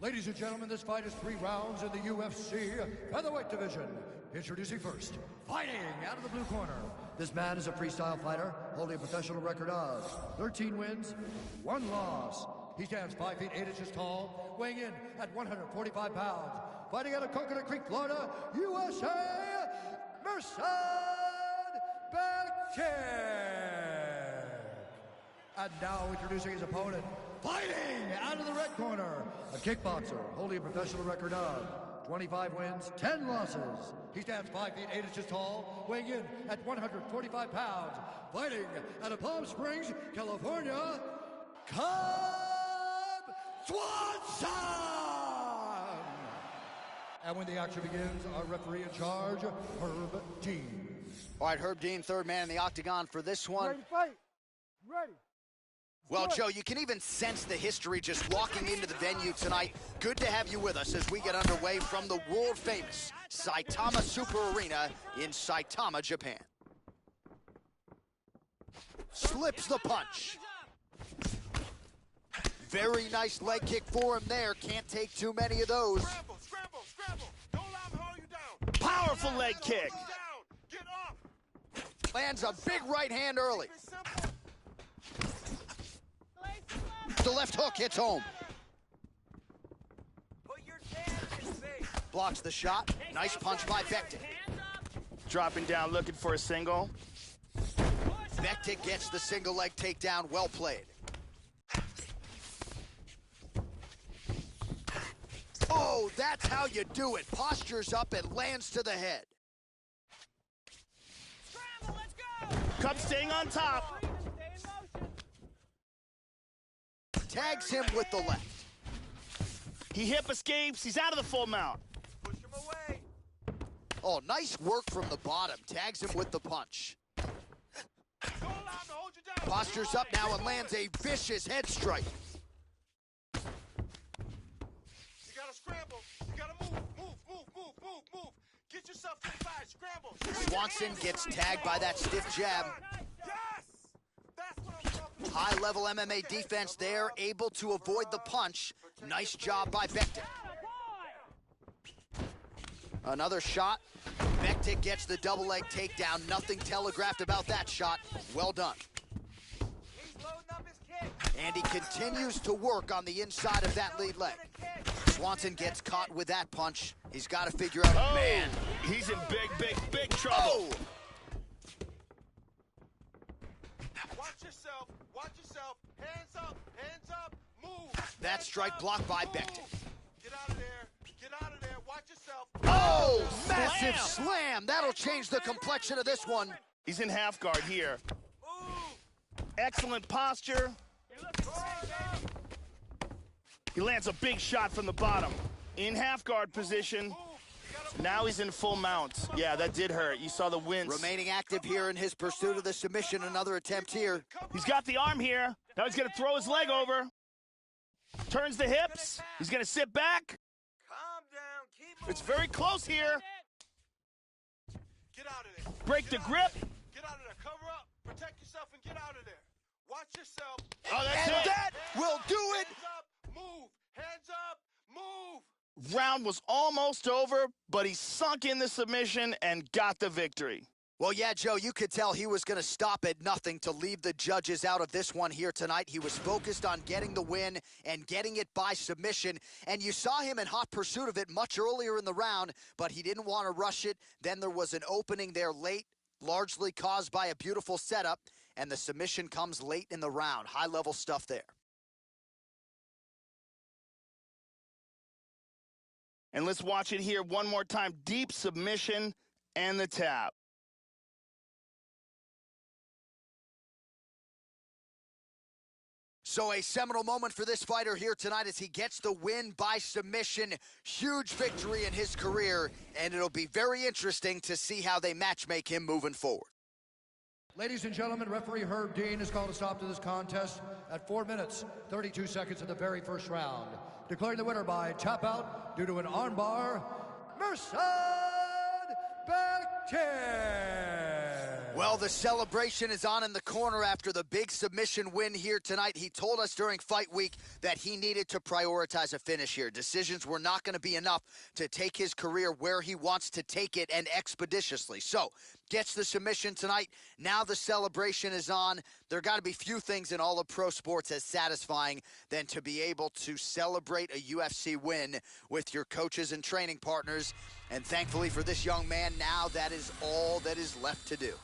Ladies and gentlemen, this fight is 3 rounds in the UFC featherweight division. Introducing first, fighting out of the blue corner. This man is a freestyle fighter, holding a professional record of 13 wins, 1 loss. He stands 5 feet 8 inches tall, weighing in at 145 pounds. Fighting out of Coconut Creek, Florida, USA, Mirsad Bektic. And now introducing his opponent, fighting out of the red corner, a kickboxer holding a professional record of 25 wins, 10 losses. He stands 5 feet 8 inches tall, weighing in at 145 pounds, fighting out of Palm Springs, California, Cobb Swanson! And when the action begins, our referee in charge, Herb Dean. All right, Herb Dean, third man in the octagon for this one. Ready to fight? Ready. Well, Joe, you can even sense the history just walking into the venue tonight. Good to have you with us as we get underway from the world-famous Saitama Super Arena in Saitama, Japan. Slips the punch. Very nice leg kick for him there. Can't take too many of those. Scramble, scramble, scramble. Don't allow him to hold you down. Powerful leg kick. Down. Get up. Lands a big right hand early. Keep it simple. The left hook hits home. Put your hand in his face. Blocks the shot. Nice punch by Bektic. Dropping down, looking for a single. Bektic gets the single leg takedown. Well played. Oh, that's how you do it. Postures up and lands to the head. Scramble, let's go! Cub staying on top. Stay in motion. Tags him with the left. He hip escapes. He's out of the full mount. Push him away. Oh, nice work from the bottom. Tags him with the punch. Don't allow him to hold you down. Postures up now and lands a vicious head strike. You gotta scramble. You gotta move. Get yourself to the side. Scramble. Swanson gets tagged by that stiff jab. Yes! That's what I'm talking about. High-level MMA defense there, able to avoid the punch. Nice job by Bektic. Another shot. Bektic gets the double leg takedown. Nothing telegraphed about that shot. Well done. He's loading up his kick. And he continues to work on the inside of that lead leg. Swanson gets caught with that punch. He's got to figure out, Oh, man. he's in big trouble. Oh! Watch yourself. Watch yourself. Hands up. Hands up. Move. That Hands strike up. blocked by Move. Bektic. Get out of there. Get out of there. Watch yourself. Oh, Slam. massive slam. That'll change the complexion of this one. He's in half guard here. Move. Excellent posture. He lands a big shot from the bottom. In half guard position. Now he's in full mount. Yeah, that did hurt. You saw the wince. Remaining active here in his pursuit of the submission. Another attempt here. He's got the arm here. Now he's going to throw his leg over. Turns the hips. He's going to sit back. Calm down. Keep moving. It's very close here. Get out of there. Break the grip. Get out of there. Cover up. Protect yourself and get out of there. Watch yourself. Oh, that's And it. that will do it. Hands up. Move. Hands up. Move. Round was almost over, but he sunk in the submission and got the victory. Well, yeah, Joe, you could tell he was going to stop at nothing to leave the judges out of this one here tonight. He was focused on getting the win and getting it by submission. And you saw him in hot pursuit of it much earlier in the round, but he didn't want to rush it. Then there was an opening there late, largely caused by a beautiful setup, and the submission comes late in the round. High-level stuff there. And let's watch it here one more time. Deep submission and the tap. So a seminal moment for this fighter here tonight as he gets the win by submission. Huge victory in his career, and it'll be very interesting to see how they matchmake him moving forward. Ladies and gentlemen, referee Herb Dean has called a stop to this contest at 4 minutes, 32 seconds of the very first round. Declaring the winner by tap out due to an armbar, Merced Bektic. Well, the celebration is on in the corner after the big submission win here tonight. He told us during fight week that he needed to prioritize a finish here. Decisions were not going to be enough to take his career where he wants to take it and expeditiously. So, gets the submission tonight. Now the celebration is on. There got to be few things in all of pro sports as satisfying than to be able to celebrate a UFC win with your coaches and training partners. And thankfully for this young man, now that is all that is left to do.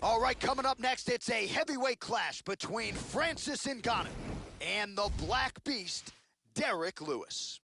All right, coming up next, it's a heavyweight clash between Francis Ngannou and the Black Beast, Derek Lewis.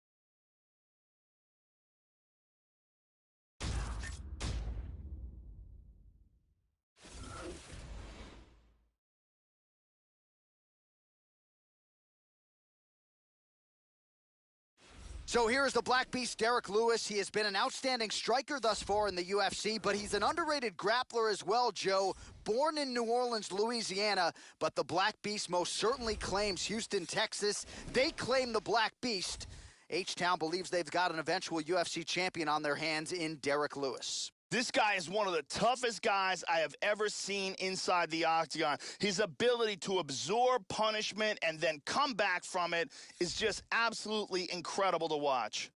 So here is the Black Beast, Derek Lewis. He has been an outstanding striker thus far in the UFC, but he's an underrated grappler as well, Joe. Born in New Orleans, Louisiana, but the Black Beast most certainly claims Houston, Texas. They claim the Black Beast. H-Town believes they've got an eventual UFC champion on their hands in Derek Lewis. This guy is one of the toughest guys I have ever seen inside the octagon. His ability to absorb punishment and then come back from it is just absolutely incredible to watch.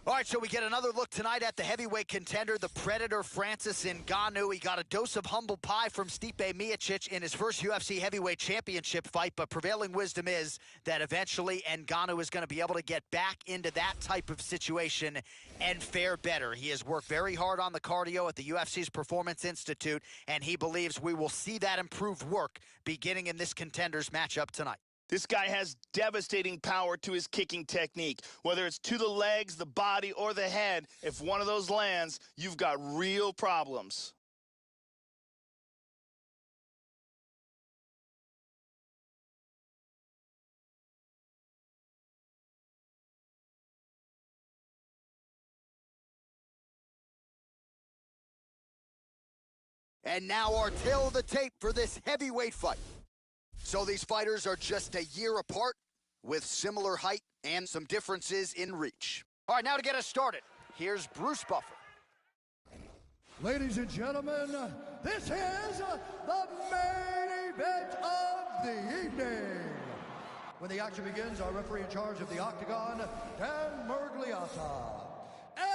All right, so we get another look tonight at the heavyweight contender, the Predator, Francis Ngannou. He got a dose of humble pie from Stipe Miocic in his first UFC heavyweight championship fight, but prevailing wisdom is that eventually Ngannou is going to be able to get back into that type of situation and fare better. He has worked very hard on the cardio at the UFC's Performance Institute, and he believes we will see that improved work beginning in this contenders matchup tonight. This guy has devastating power to his kicking technique. Whether it's to the legs, the body, or the head, if one of those lands, you've got real problems. And now our tail of the tape for this heavyweight fight. So these fighters are just a year apart with similar height and some differences in reach. All right, now to get us started, here's Bruce Buffer. Ladies and gentlemen, this is the main event of the evening. When the action begins, our referee in charge of the Octagon, Dan Murgliata. And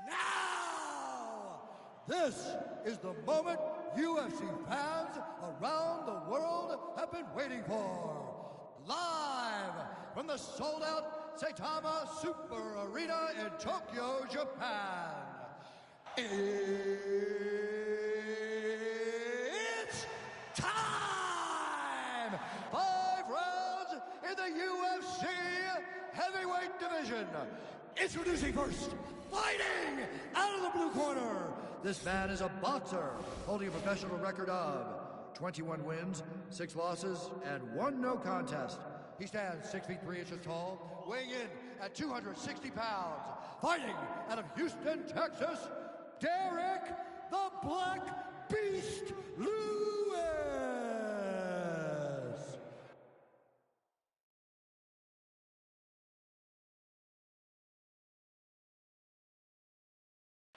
now, this is the moment UFC fans around the world have been waiting for. Live from the sold-out Saitama Super Arena in Tokyo, Japan. It's time! 5 rounds in the UFC heavyweight division. Introducing first, fighting out of the blue corner. This man is a boxer holding a professional record of 21 wins, 6 losses, and 1 no contest. He stands 6 feet 3 inches tall, weighing in at 260 pounds. Fighting out of Houston, Texas, Derek the Black Beast Lewis.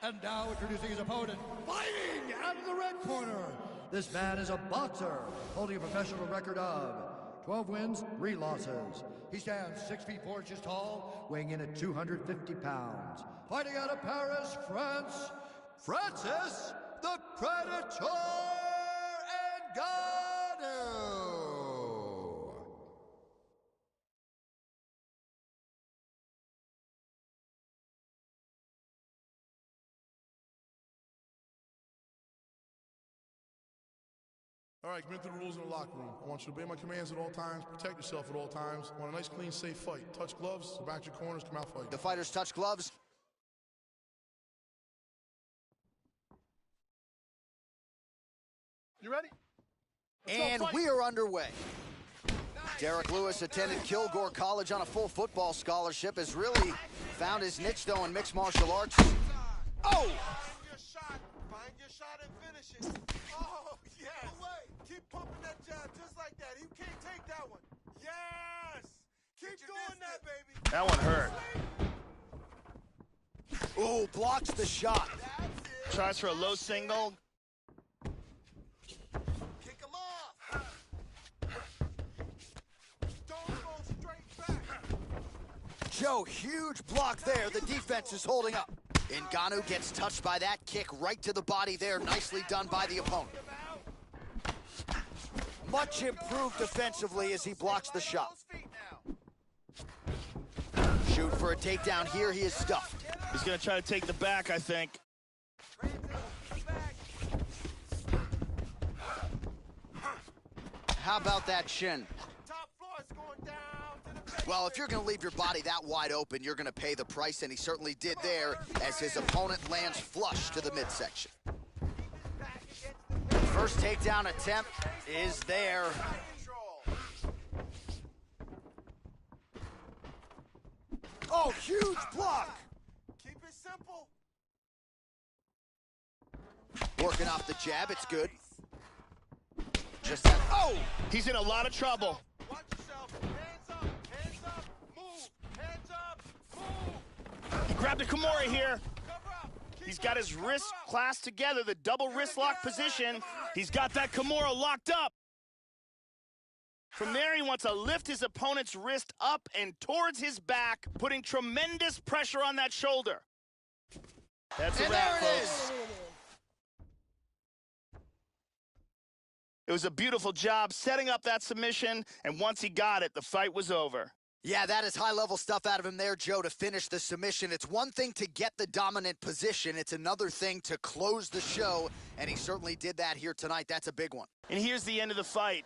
And now introducing his opponent, fighting out of the red corner. This man is a boxer holding a professional record of 12 wins, 3 losses. He stands 6 feet 4 inches tall, weighing in at 250 pounds. Fighting out of Paris, France, Francis the Predator Ngannou. All right, commit to the rules in the locker room. I want you to obey my commands at all times, protect yourself at all times. I want a nice, clean, safe fight. Touch gloves, go back to your corners, come out fighting. The fighters touch gloves. You ready? And we are underway. Derek Lewis attended Kilgore College on a full football scholarship, has really found his niche, though, in mixed martial arts. Oh! Find your shot and finish it. Oh, yes. Keep pumping that jab just like that. You can't take that one. Yes. Keep doing that, baby. That one hurt. Ooh, blocks the shot. Tries for a low single. Kick him off. Joe, huge block there. The defense is holding up. Ngannou gets touched by that kick right to the body there. Nicely done by the opponent. Much improved defensively as he blocks the shot. Shoot for a takedown here. He is stuffed. He's going to try to take the back, I think. How about that shin? Well, if you're going to leave your body that wide open, you're going to pay the price, and he certainly did there as his opponent lands flush to the midsection. First takedown attempt is there. Oh, huge block! Keep it simple. Working off the jab, it's good. Just that. Oh! He's in a lot of trouble. Watch yourself. Hands up, move. Hands up, move. He grabbed a Kimura here. Cover up. He's got his wrists clasped together, the double wrist lock position. He's got that Kimura locked up. From there, he wants to lift his opponent's wrist up and towards his back, putting tremendous pressure on that shoulder. That's a wrap, folks. It was a beautiful job setting up that submission, and once he got it, the fight was over. Yeah, that is high-level stuff out of him there, Joe, to finish the submission. It's one thing to get the dominant position. It's another thing to close the show, and he certainly did that here tonight. That's a big one. And here's the end of the fight.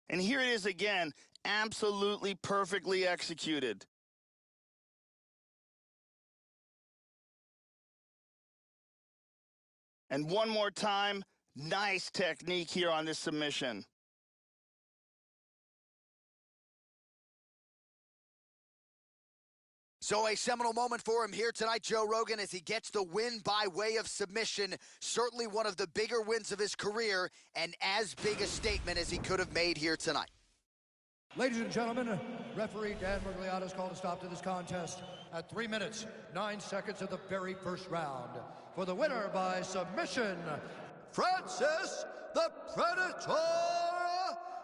And here it is again, absolutely perfectly executed. And one more time, nice technique here on this submission. So a seminal moment for him here tonight, Joe Rogan, as he gets the win by way of submission. Certainly one of the bigger wins of his career, and as big a statement as he could have made here tonight. Ladies and gentlemen, referee Dan Miragliotta has called a stop to this contest at 3 minutes, 9 seconds of the very first round. For the winner by submission, Francis the Predator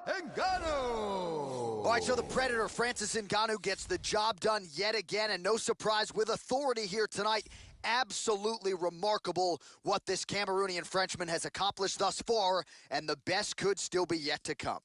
Ngannou. All right, so the Predator, Francis Ngannou, gets the job done yet again, and no surprise, with authority here tonight. Absolutely remarkable what this Cameroonian Frenchman has accomplished thus far, and the best could still be yet to come.